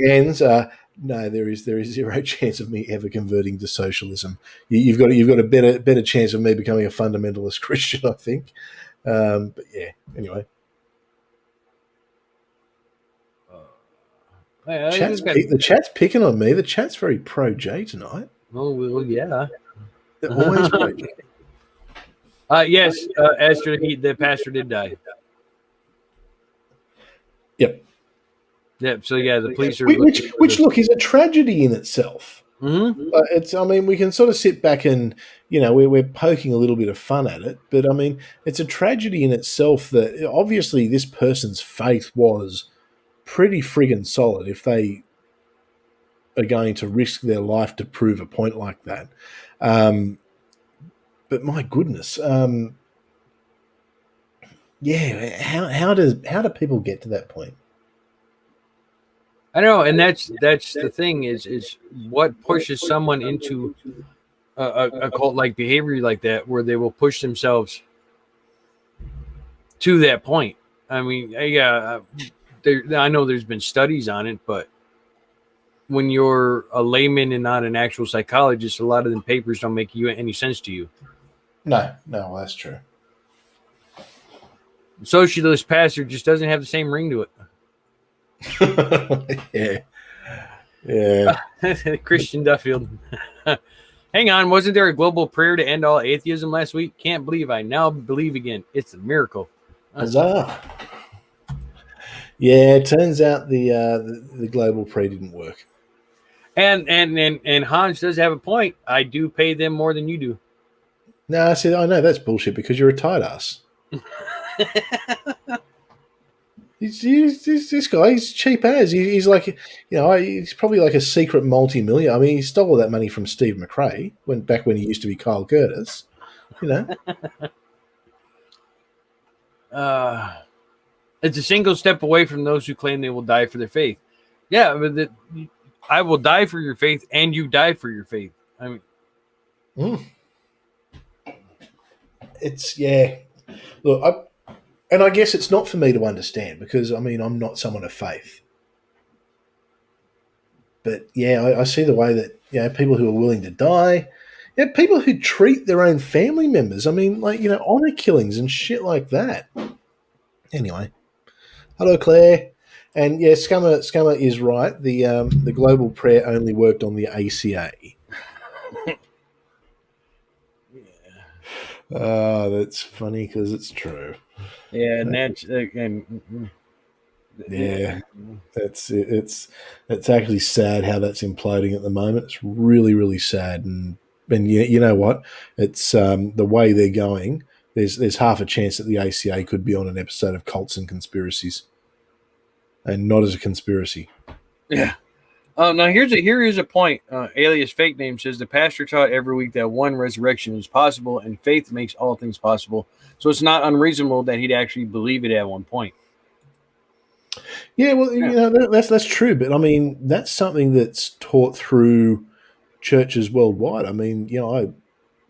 Hans, no, there is zero chance of me ever converting to socialism. You've got a better chance of me becoming a fundamentalist Christian, I think. But yeah, anyway. The chat's picking on me. The chat's very pro Jay tonight. Oh well, yeah. They're always pro Jay. Yes, Esther, the pastor did die. Yep. Yep. So yeah, the police are. Which look, is a tragedy in itself. Mm-hmm. It's. I mean, we can sort of sit back and we're poking a little bit of fun at it, but I mean, it's a tragedy in itself that obviously this person's faith was pretty friggin' solid if they are going to risk their life to prove a point like that. But my goodness, how do people get to that point? I know, and that's the thing is what pushes someone into a cult-like behavior like that, where they will push themselves to that point. I mean, I know there's been studies on it, but when you're a layman and not an actual psychologist, a lot of them papers don't make any sense to you. No, that's true. Socialist pastor just doesn't have the same ring to it. Yeah. Christian Duffield. Hang on, wasn't there a global prayer to end all atheism last week? Can't believe I now believe again. It's a miracle. Huzzah. Yeah, it turns out the global prayer didn't work. And Hans does have a point. I do pay them more than you do. No, see, I know that's bullshit because you're a tight ass. This guy, he's cheap as. He's like, he's probably like a secret multi-millionaire. I mean, he stole all that money from Steve McRae back when he used to be Kyle Curtis. It's a single step away from those who claim they will die for their faith. Yeah, but I will die for your faith, and you die for your faith. I mean, it's Look, I guess it's not for me to understand because I mean I'm not someone of faith. But yeah, I see the way that people who are willing to die, people who treat their own family members. I mean, like honor killings and shit like that. Anyway, hello Claire, and yeah, Scummer is right. The global prayer only worked on the ACA. Oh, that's funny because it's true. Yeah, and it's actually sad how that's imploding at the moment. It's really, really sad, and you know what? It's the way they're going. There's half a chance that the ACA could be on an episode of Cults and Conspiracies, and not as a conspiracy. Yeah. Now here is a point. Alias Fake Name says the pastor taught every week that one resurrection is possible and faith makes all things possible. So it's not unreasonable that he'd actually believe it at one point. Yeah, well, that's true, but I mean that's something that's taught through churches worldwide. I mean, I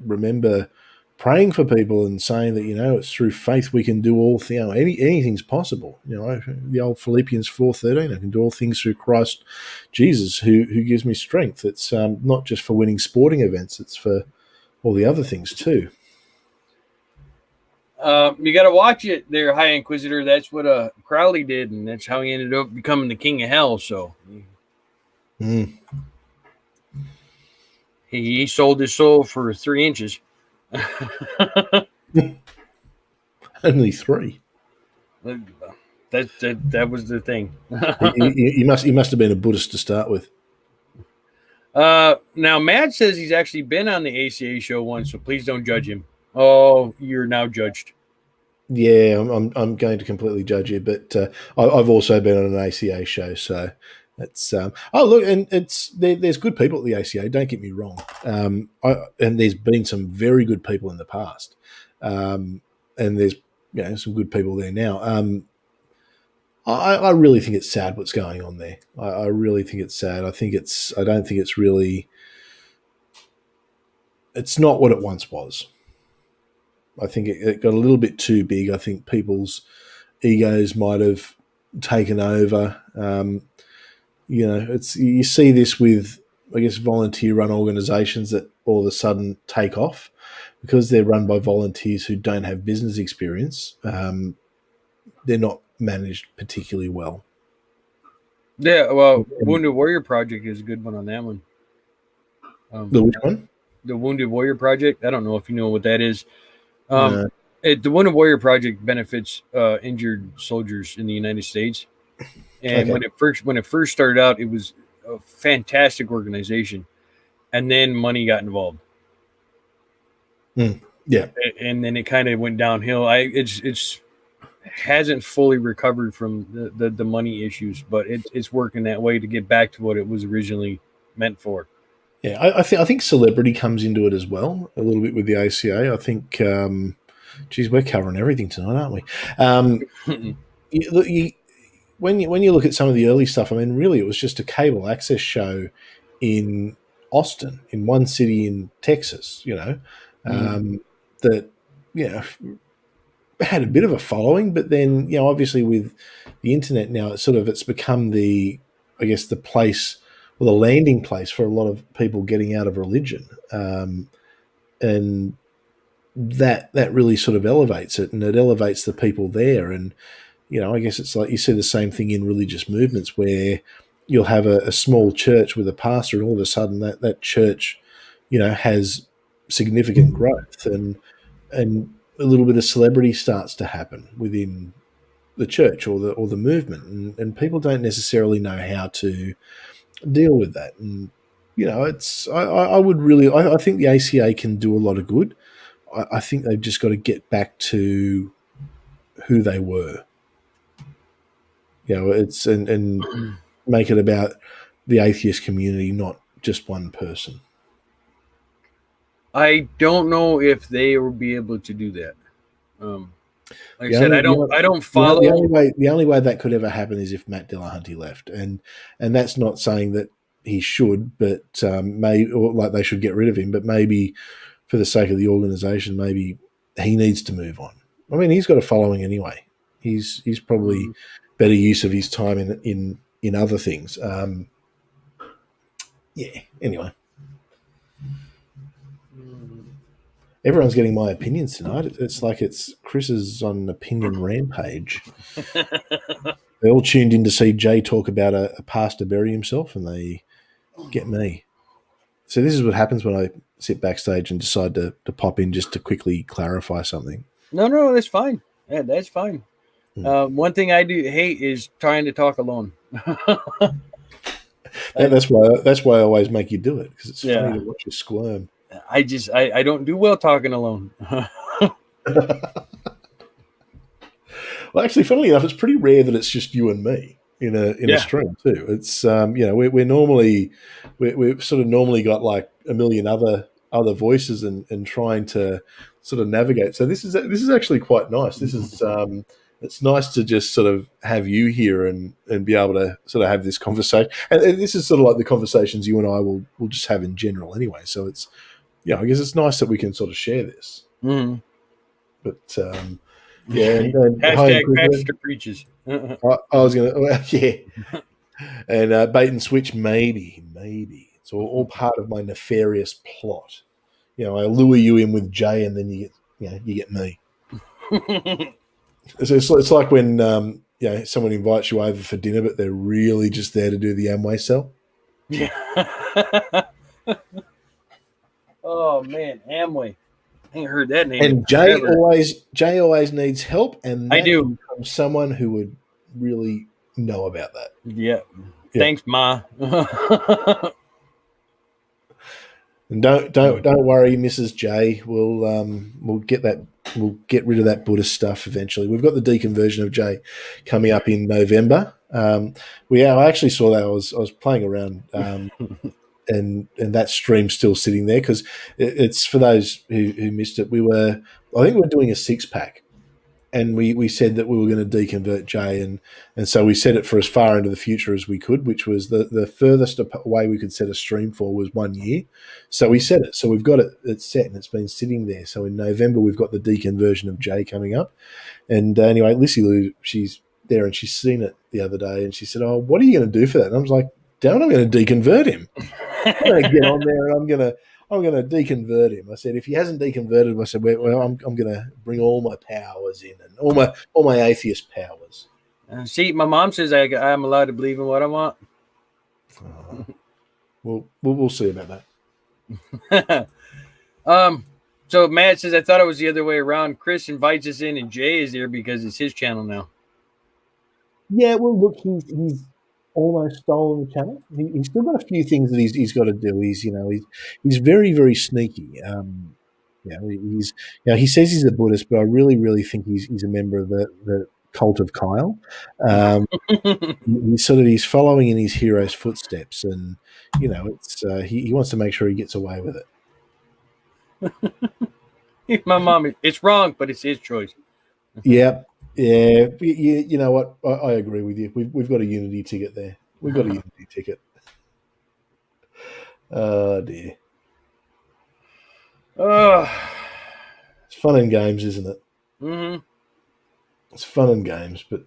remember praying for people and saying that it's through faith we can do all things. Anything's possible. The old Philippians 4:13. I can do all things through Christ Jesus, who gives me strength. It's not just for winning sporting events; it's for all the other things too. You got to watch it, there, High Inquisitor. That's what Crowley did, and that's how he ended up becoming the king of hell. So he sold his soul for 3 inches. Only 3. That was the thing. he must have been a Buddhist to start with. Now Matt says he's actually been on the ACA show once, so please don't judge him. Oh, you're now judged. Yeah, I'm going to completely judge you, but I've also been on an ACA show, so it's look, and there's good people at the ACA. Don't get me wrong, and there's been some very good people in the past, and there's some good people there now. I really think it's sad what's going on there. I really think it's sad. I don't think it's really. It's not what it once was. I think it got a little bit too big. I think people's egos might have taken over. You see this with, I guess, volunteer-run organisations that all of a sudden take off because they're run by volunteers who don't have business experience. They're not managed particularly well. Yeah, well, Wounded Warrior Project is a good one on that one. The which one? The Wounded Warrior Project. I don't know if you know what that is. The Wounded Warrior Project benefits injured soldiers in the United States, and when it first started out, it was a fantastic organization, and then money got involved. Yeah, and then it kind of went downhill. It's hasn't fully recovered from the money issues, but it's working that way to get back to what it was originally meant for. Yeah, I think celebrity comes into it as well a little bit with the ACA. I think, geez, we're covering everything tonight, aren't we? When you look at some of the early stuff, I mean, really, it was just a cable access show in Austin, in one city in Texas. That had a bit of a following, but then obviously with the internet now, it's become the place. Well, the landing place for a lot of people getting out of religion, and that really sort of elevates it, and it elevates the people there. And I guess it's like you see the same thing in religious movements where you'll have a small church with a pastor, and all of a sudden that church has significant growth, and a little bit of celebrity starts to happen within the church or the movement, and people don't necessarily know how to deal with that. And it's I would really I think the ACA can do a lot of good. I think they've just got to get back to who they were. It's and make it about the atheist community, not just one person. I don't know if they will be able to do that. Like The I said, only, I don't follow. the only way that could ever happen is if Matt Dillahunty left, and that's not saying that he should, but or like they should get rid of him, but maybe for the sake of the organisation, maybe he needs to move on. I mean, he's got a following anyway. He's probably better use of his time in other things. Yeah. Anyway. Everyone's getting my opinions tonight. It's like it's Chris's on an opinion rampage. They all tuned in to see Jay talk about a pastor bury himself, and they get me. So this is what happens when I sit backstage and decide to pop in just to quickly clarify something. No, that's fine. Yeah, that's fine. One thing I do hate is trying to talk alone. That's why I always make you do it, because it's funny to watch you squirm. I don't do well talking alone. Well, actually, funnily enough, it's pretty rare that it's just you and me in a stream too. It's we're normally we've sort of normally got like a million other voices and trying to sort of navigate. So this is actually quite nice. This is it's nice to just sort of have you here and be able to sort of have this conversation. And this is sort of like the conversations you and I will just have in general anyway. So it's I guess it's nice that we can sort of share this. Mm-hmm. But yeah, hashtag pastor preaches. I was gonna, yeah, and bait and switch, maybe it's all part of my nefarious plot. I lure you in with Jay, and then you get me. It's like when someone invites you over for dinner, but they're really just there to do the Amway sell. Yeah. Oh man, Amway. I ain't heard that name. And Jay always needs help, and I do from someone who would really know about that. Yeah. Thanks, Ma. And don't worry, Mrs. J. We'll get rid of that Buddhist stuff eventually. We've got the deconversion of J coming up in November. I actually saw that. I was playing around. And that stream's still sitting there because it's for those who missed it. I think we're doing a 6-pack, and we said that we were going to deconvert Jay, and so we set it for as far into the future as we could, which was the furthest away we could set a stream for was 1 year. So we set it. So we've got it's set, and it's been sitting there. So in November we've got the deconversion of Jay coming up, and anyway, Lissy Lou, she's there and she's seen it the other day, and she said, "Oh, what are you going to do for that?" And I was like, "Damn, I'm going to deconvert him. I'm going to get on there and I'm going to deconvert him." I said, if he hasn't deconverted, I said, well, I'm going to bring all my powers in and all my atheist powers. See, my mom says I'm allowed to believe in what I want. We'll see about that. So Matt says, I thought it was the other way around. Chris invites us in and Jay is there because it's his channel now. Yeah, well, look, he's almost stolen the channel. He's still got a few things that he's got to do. He's very, very sneaky. He says he's a Buddhist, but I really, really think he's a member of the cult of Kyle. He's following in his hero's footsteps, and it's he wants to make sure he gets away with it. My mom, it's wrong, but it's his choice. Yeah. Yeah, you know what? I agree with you. We've got a unity ticket there. We've got a unity ticket. Oh dear. It's fun and games, isn't it? Mm-hmm. It's fun and games, but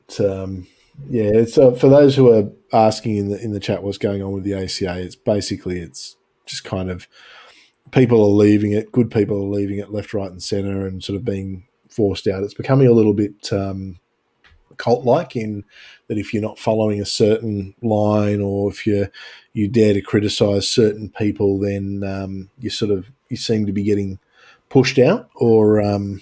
it's for those who are asking in the chat what's going on with the ACA. It's just kind of people are leaving it. Good people are leaving it left, right, and centre, and sort of being forced out. It's becoming a little bit cult-like in that if you're not following a certain line or if you dare to criticize certain people, then you seem to be getting pushed out, or or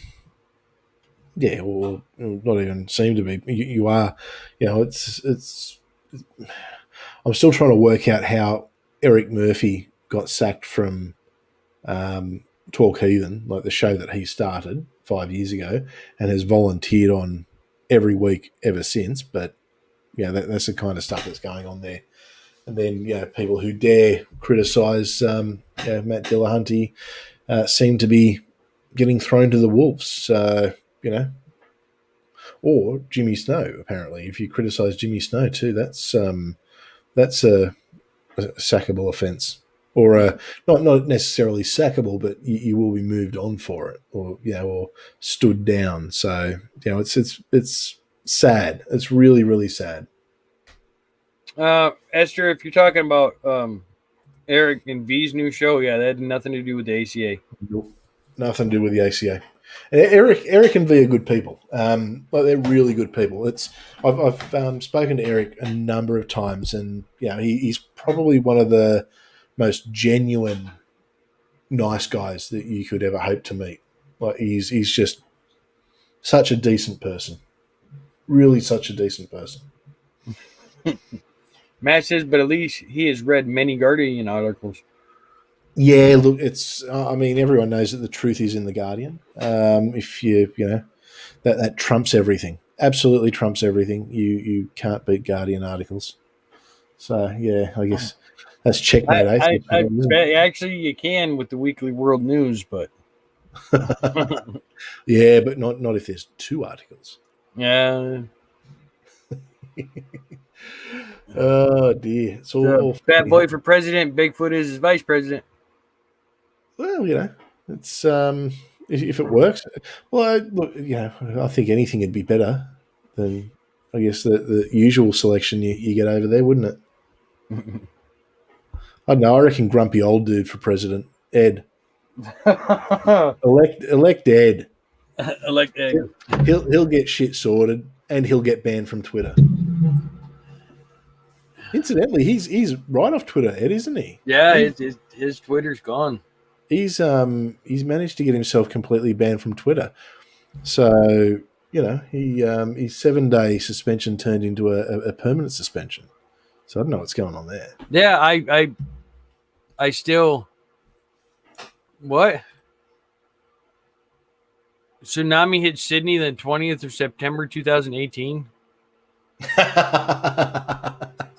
not even seem to be. You are, it's. I'm still trying to work out how Eric Murphy got sacked from Talk Heathen, like the show that he started 5 years ago, and has volunteered on every week ever since. But that's the kind of stuff that's going on there. And then people who dare criticise Matt Dillahunty seem to be getting thrown to the wolves. Or Jimmy Snow. Apparently, if you criticise Jimmy Snow too, that's a sackable offence, or not necessarily sackable, but you will be moved on for it, or stood down. So it's sad. It's really, really sad. Esther, if you're talking about Eric and V's new show, that had nothing to do with the ACA. Nope. Nothing to do with the ACA. Eric and V are good people. They're really good people. I've spoken to Eric a number of times, and he's probably one of the most genuine, nice guys that you could ever hope to meet. Like he's just such a decent person. Really, such a decent person. Matt says, but at least he has read many Guardian articles. Yeah, look, it's. I mean, everyone knows that the truth is in the Guardian. If that trumps everything. Absolutely trumps everything. You can't beat Guardian articles. So I guess that's checkmate. I bet actually you can with the Weekly World News, but yeah, but not if there's two articles. Yeah. Oh dear! It's all Fat boy for president. Bigfoot is his vice president. Well, it's if it works. Well, look, I think anything would be better than I guess the usual selection you get over there, wouldn't it? I don't know. I reckon grumpy old dude for president, Ed. elect Ed. Elect Ed. He'll get shit sorted, and he'll get banned from Twitter. Incidentally, he's right off Twitter, Ed, isn't he? Yeah, his Twitter's gone. He's managed to get himself completely banned from Twitter. So his 7-day suspension turned into a permanent suspension. So I don't know what's going on there. Yeah, I still what? Tsunami hit Sydney the 20th of September 2018.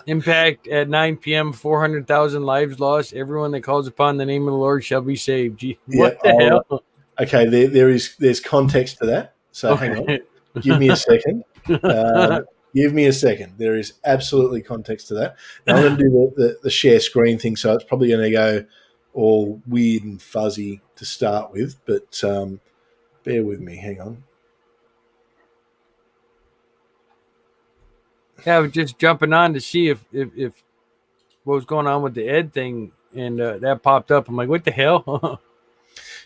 Impact at 9 p.m. 400,000 lives lost. Everyone that calls upon the name of the Lord shall be saved. What the hell? Okay, there's context to that. So hang on. Give me a second. Give me a second. There is absolutely context to that. Now, I'm going to do the share screen thing, so it's probably going to go all weird and fuzzy to start with, but bear with me. Hang on. Yeah, I was just jumping on to see if what was going on with the Ed thing, and that popped up. I'm like, what the hell?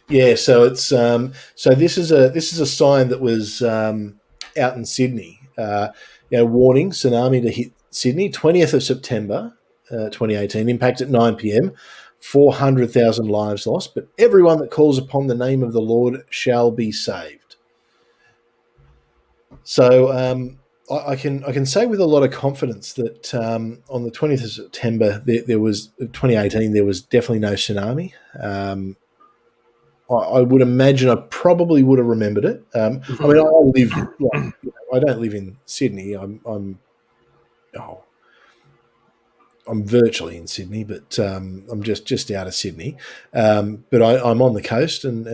Yeah, so it's so this is a sign that was out in Sydney. Warning: tsunami to hit Sydney, 20th of September, 2018. Impact at 9 p.m. 400,000 lives lost, but everyone that calls upon the name of the Lord shall be saved. So I can say with a lot of confidence that on the 20th of September, there was 2018. There was definitely no tsunami. I would imagine I probably would have remembered it. I mean, I don't live in Sydney. I'm virtually in Sydney, but I'm just out of Sydney. But I'm on the coast, and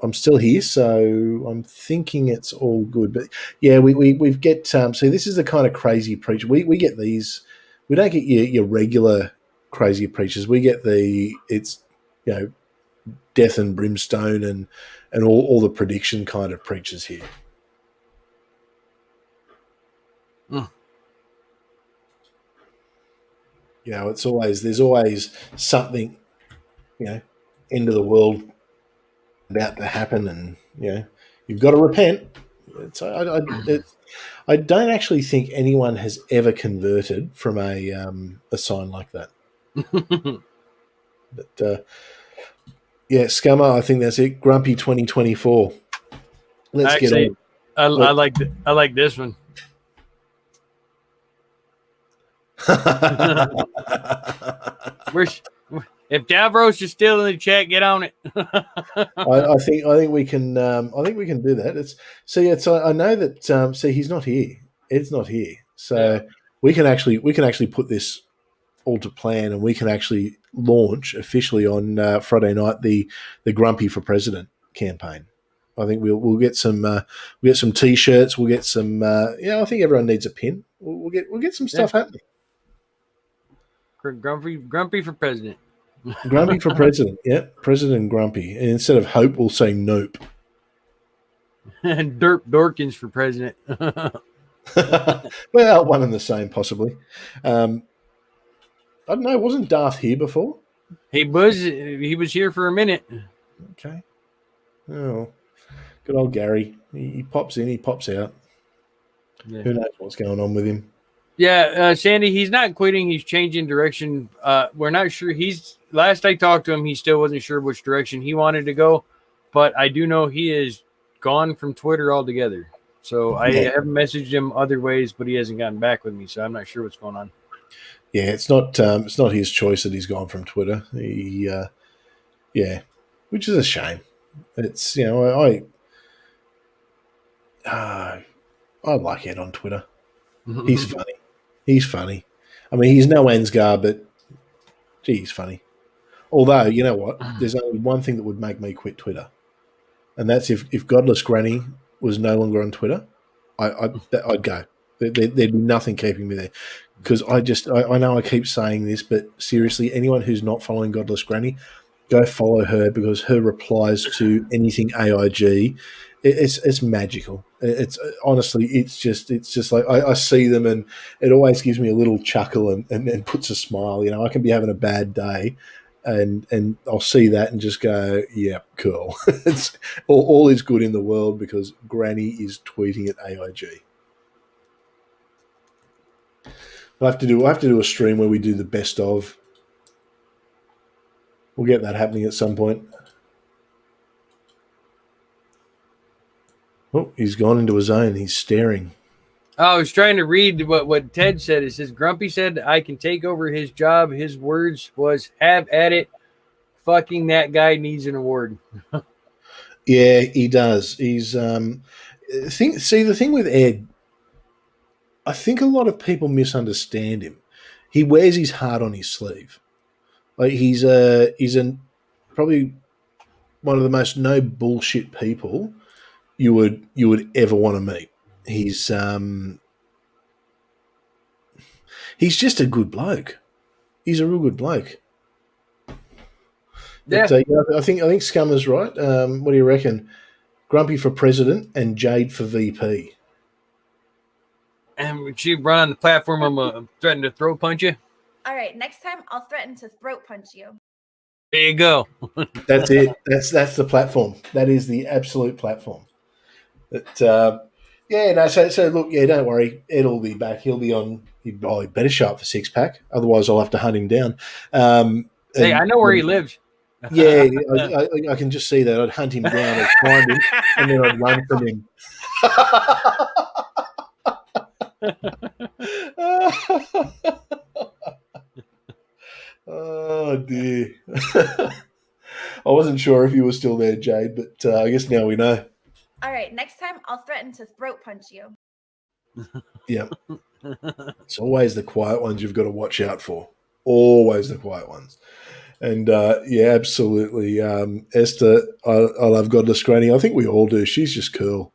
I'm still here, so I'm thinking it's all good. But yeah, we get so this is the kind of crazy preacher we get these. We don't get your regular crazy preachers. We get it's death and brimstone and all the prediction kind of preachers here. It's there's always something, end of the world about to happen, and you've got to repent. I don't actually think anyone has ever converted from a sign like that. But yeah, Scummer, I think that's it. Grumpy 2024. Let's Actually, get I on. like this one. We're if Davros is still in the chat, get on it. I think we can do that. I know that see he's not here. Ed's not here, so Yeah. we can actually put this all to plan, and we can actually launch officially on Friday night the Grumpy for President campaign. I think we'll get some t-shirts. We'll get some. I think everyone needs a pin. We'll get some stuff happening. Grumpy for president. Grumpy for president. Yeah, President Grumpy. And instead of hope, we'll say nope. And Derp Dorkins for president. Well, one and the same, possibly. I don't know. Wasn't Darth here before? He was here for a minute. Okay. Oh, good old Gary. He pops in, he pops out. Yeah. Who knows what's going on with him? Yeah, Sandy, he's not quitting. He's changing direction. We're not sure. Last I talked to him, he still wasn't sure which direction he wanted to go. But I do know he is gone from Twitter altogether. So I have messaged him other ways, but he hasn't gotten back with me. So I'm not sure what's going on. Yeah, it's not his choice that he's gone from Twitter. Which is a shame. It's I like Ed on Twitter. He's funny. He's funny. I mean, he's no Ansgar, but gee, he's funny. Although, you know what? There's only one thing that would make me quit Twitter, and that's if Godless Granny was no longer on Twitter, I'd go. There'd be nothing keeping me there. Because I know I keep saying this, but seriously, anyone who's not following Godless Granny, go follow her, because her replies to anything AIG, it's magical. It's honestly, it's just like I see them, and it always gives me a little chuckle and puts a smile. I can be having a bad day, and I'll see that and just go, yeah, cool. It's all is good in the world because Granny is tweeting at AIG. I'll have to do a stream where we do the best of. We'll get that happening at some point. Oh, he's gone into his zone. He's staring. I was trying to read what Ted said. It says, Grumpy said, I can take over his job. His words was, have at it. Fucking that guy needs an award. Yeah, he does. He's the thing with Ed, I think a lot of people misunderstand him. He wears his heart on his sleeve. Like he's probably one of the most no bullshit people you would ever want to meet. He's just a good bloke. He's a real good bloke. Yeah. But, I think Scummer's right. What do you reckon? Grumpy for president and Jade for VP. And she run on the platform, I'm threatening to throat punch you. All right, next time I'll threaten to throat punch you. There you go. That's it. That's the platform. That is the absolute platform. But so look, yeah, don't worry. Ed will be back. He'll be on. He better show up for six pack. Otherwise, I'll have to hunt him down. Hey, I know where he lives. Yeah, I can just see that. I'd hunt him down, I'd find him, and then I'd run from him. Oh dear. I wasn't sure if you were still there, Jade, but I guess now we know. All right, next time I'll threaten to throat punch you. Yeah. It's always the quiet ones you've got to watch out for. Always the quiet ones. And yeah, absolutely. Esther, I love Godless Granny. I think we all do. She's just cool.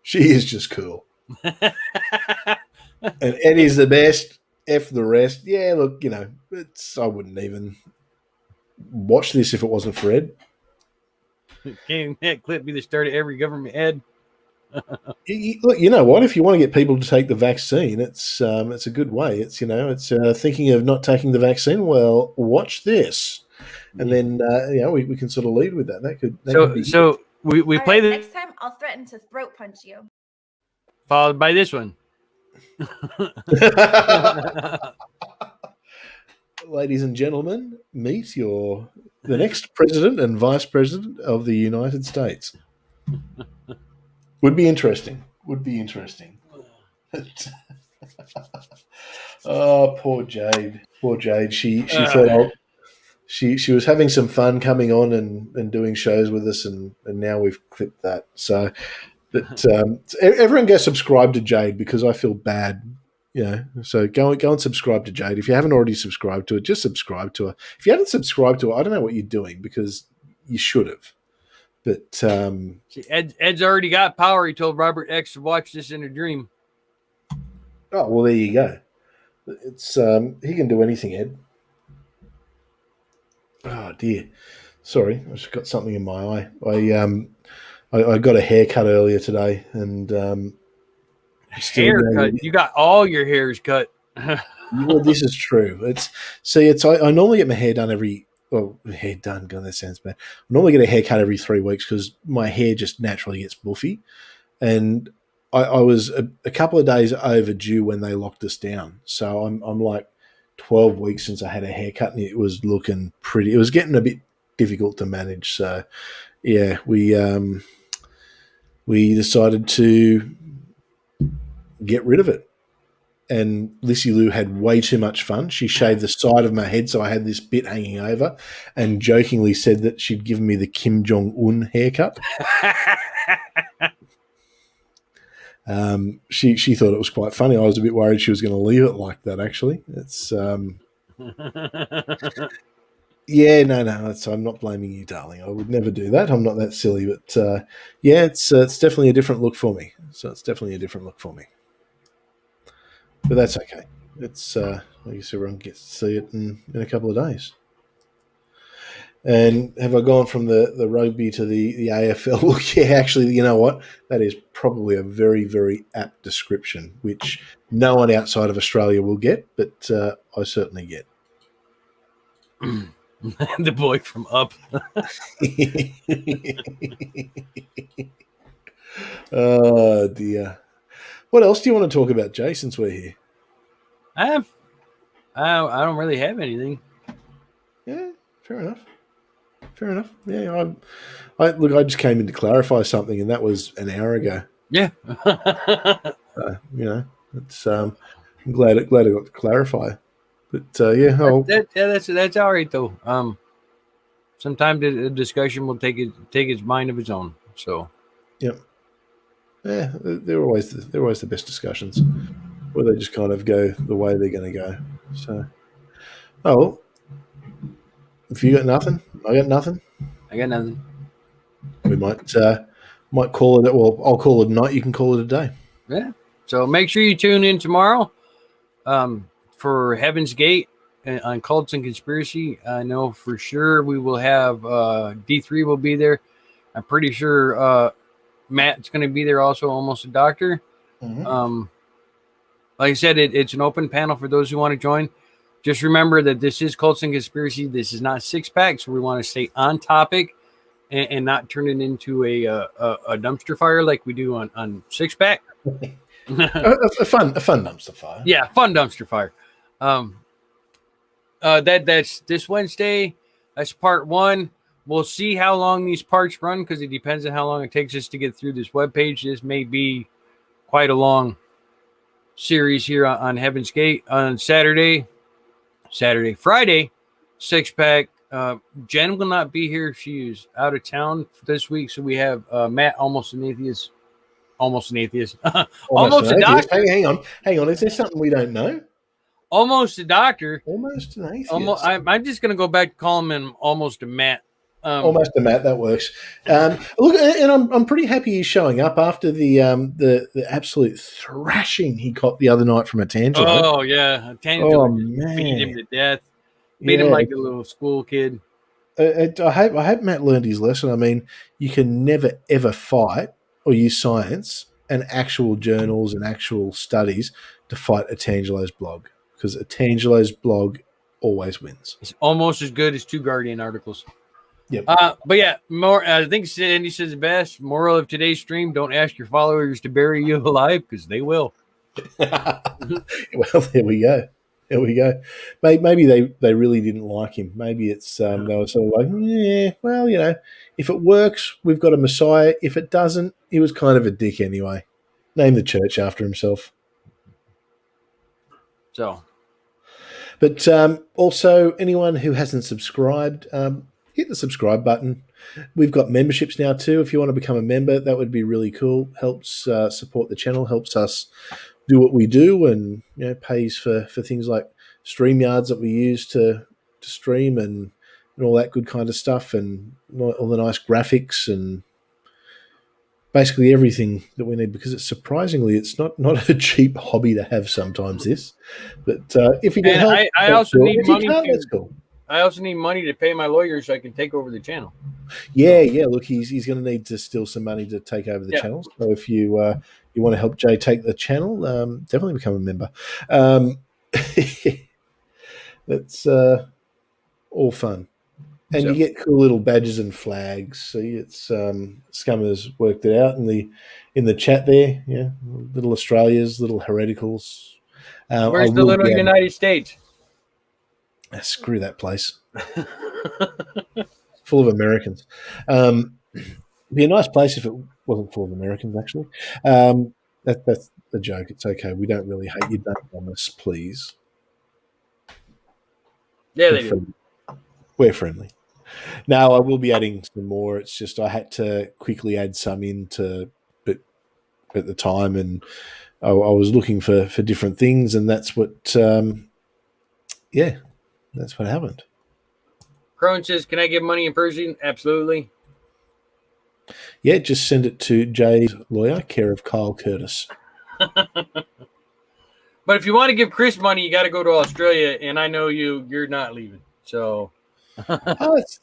She is just cool. And Eddie's the best. F the rest. Yeah, look, I wouldn't even watch this if it wasn't for Ed. Can that clip be the start of every government ad? Look, you know what? If you want to get people to take the vaccine, it's a good way. It's thinking of not taking the vaccine. Well, watch this, and then we can sort of lead with that. That could be so we play the next time. I'll threaten to throat punch you. followed by this one. Ladies and gentlemen, meet the next president and vice president of the United States. Would be interesting. Oh, poor Jade. She thought she was having some fun coming on and doing shows with us, and now we've clipped that. So, but everyone go subscribe to Jade because I feel bad. So go and subscribe to Jade. If you haven't already subscribed to it, just subscribe to her. If you haven't subscribed to her, I don't know what you're doing because you should have. But See, Ed's already got power. He told Robert X to watch this in a dream. Oh, well, there you go. It's he can do anything, Ed. Oh dear, sorry, I just got something in my eye. I got a haircut earlier today, and haircut. You got all your hairs cut. Well, this is true. I normally get my hair done hair done. God, that sounds bad. I normally get a haircut every 3 weeks because my hair just naturally gets buffy, and I was a couple of days overdue when they locked us down. So I'm like 12 weeks since I had a haircut, and it was looking pretty. It was getting a bit difficult to manage. So yeah, we decided to get rid of it. And Lissy Lou had way too much fun. She shaved the side of my head, so I had this bit hanging over, and jokingly said that she'd given me the Kim Jong-un haircut. She thought it was quite funny. I was a bit worried she was going to leave it like that, actually. It's yeah, no. I'm not blaming you, darling. I would never do that. I'm not that silly. But yeah, it's definitely a different look for me. But that's okay. It's I guess everyone gets to see it in a couple of days. And have I gone from the rugby to the AFL? Look, yeah, actually, you know what? That is probably a very, very apt description, which no one outside of Australia will get, but I certainly get. The boy from Up. Oh, dear. What else do you want to talk about, Jay, since we're here? I don't really have anything. Yeah, fair enough. Yeah, I just came in to clarify something, and that was an hour ago. Yeah. It's I'm glad I got to clarify. But yeah, that's all right though. Sometimes the discussion will take its mind of its own. So. Yep. Yeah, they're always the best discussions, where they just kind of go the way they're going to go. So, if you got nothing, I got nothing. We might call it. Well, I'll call it a night. You can call it a day. Yeah. So make sure you tune in tomorrow for Heaven's Gate on Cults and Conspiracy. I know for sure we will have D3 will be there. I'm pretty sure Matt's going to be there also, Almost a Doctor. Mm-hmm. Like I said, it's an open panel for those who want to join. Just remember that this is Cults and Conspiracy. This is not Six Pack, so we want to stay on topic and not turn it into a dumpster fire like we do on Six Pack. a fun dumpster fire. Yeah, fun dumpster fire. That's this Wednesday. That's part 1. We'll see how long these parts run because it depends on how long it takes us to get through this webpage. This may be quite a long series here on Heaven's Gate on Friday, Six Pack. Jen will not be here. She is out of town this week. So we have Matt, almost an atheist. Almost a doctor. Hang on. Is there something we don't know? Almost a doctor. Almost an atheist. I'm just going to go back to calling him almost a Matt. Almost a Matt, that works. Look, and I'm pretty happy he's showing up after the absolute thrashing he got the other night from Atangelo. Oh yeah, Atangelo beat him to death. Beat him like a little school kid. I hope Matt learned his lesson. I mean, you can never ever fight or use science and actual journals and actual studies to fight Atangelo's blog, because Atangelo's blog always wins. It's almost as good as 2 Guardian articles. Yep. But yeah, more. I think Sandy says it best. Moral of today's stream: don't ask your followers to bury you alive because they will. Well, there we go. There we go. Maybe they really didn't like him. Maybe it's they were sort of like, yeah, well, if it works, we've got a Messiah. If it doesn't, he was kind of a dick anyway. Name the church after himself. So, but also anyone who hasn't subscribed, hit the subscribe button. We've got memberships now too. If you want to become a member, that would be really cool. Helps support the channel. Helps us do what we do, and pays for things like StreamYards that we use to stream and all that good kind of stuff, and all the nice graphics and basically everything that we need, because it's not a cheap hobby to have sometimes this. But if you can help, I also cool. need If you money. can't, that's cool. I also need money to pay my lawyer so I can take over the channel. Yeah. Look, he's going to need to steal some money to take over the channel. So if you want to help Jay take the channel, definitely become a member. That's all fun, and you get cool little badges and flags. See, it's Scummer's worked it out in the chat there. Yeah, little Australias, little hereticals. Where's the little United States? Screw that place. Full of Americans. It'd be a nice place if it wasn't full of Americans, actually. That's the joke. It's okay. We don't really hate you. Don't bomb us, please. Yeah, they do. We're friendly. Now, I will be adding some more. It's just I had to quickly add some but at the time, and I was looking for different things, and that's what, that's what happened. Crone says, can I give money in Persian? Absolutely. Yeah, just send it to Jay's lawyer, care of Kyle Curtis. But if you want to give Chris money, you got to go to Australia, and I know you're not leaving. So,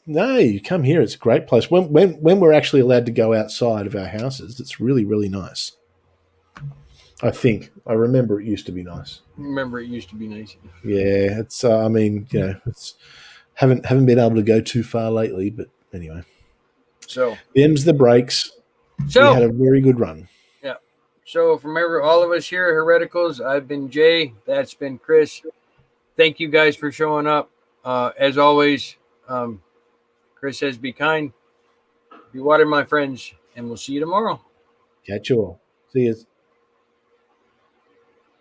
no, you come here. It's a great place. When we're actually allowed to go outside of our houses, it's really, really nice. I remember it used to be nice. Remember, it used to be nice. Yeah, it's. It's haven't been able to go too far lately, but anyway. So them's the breaks. So we had a very good run. Yeah. So from all of us here at Hereticals, I've been Jay. That's been Chris. Thank you guys for showing up. As always, Chris says, be kind, be water, my friends, and we'll see you tomorrow. Catch you all. See you.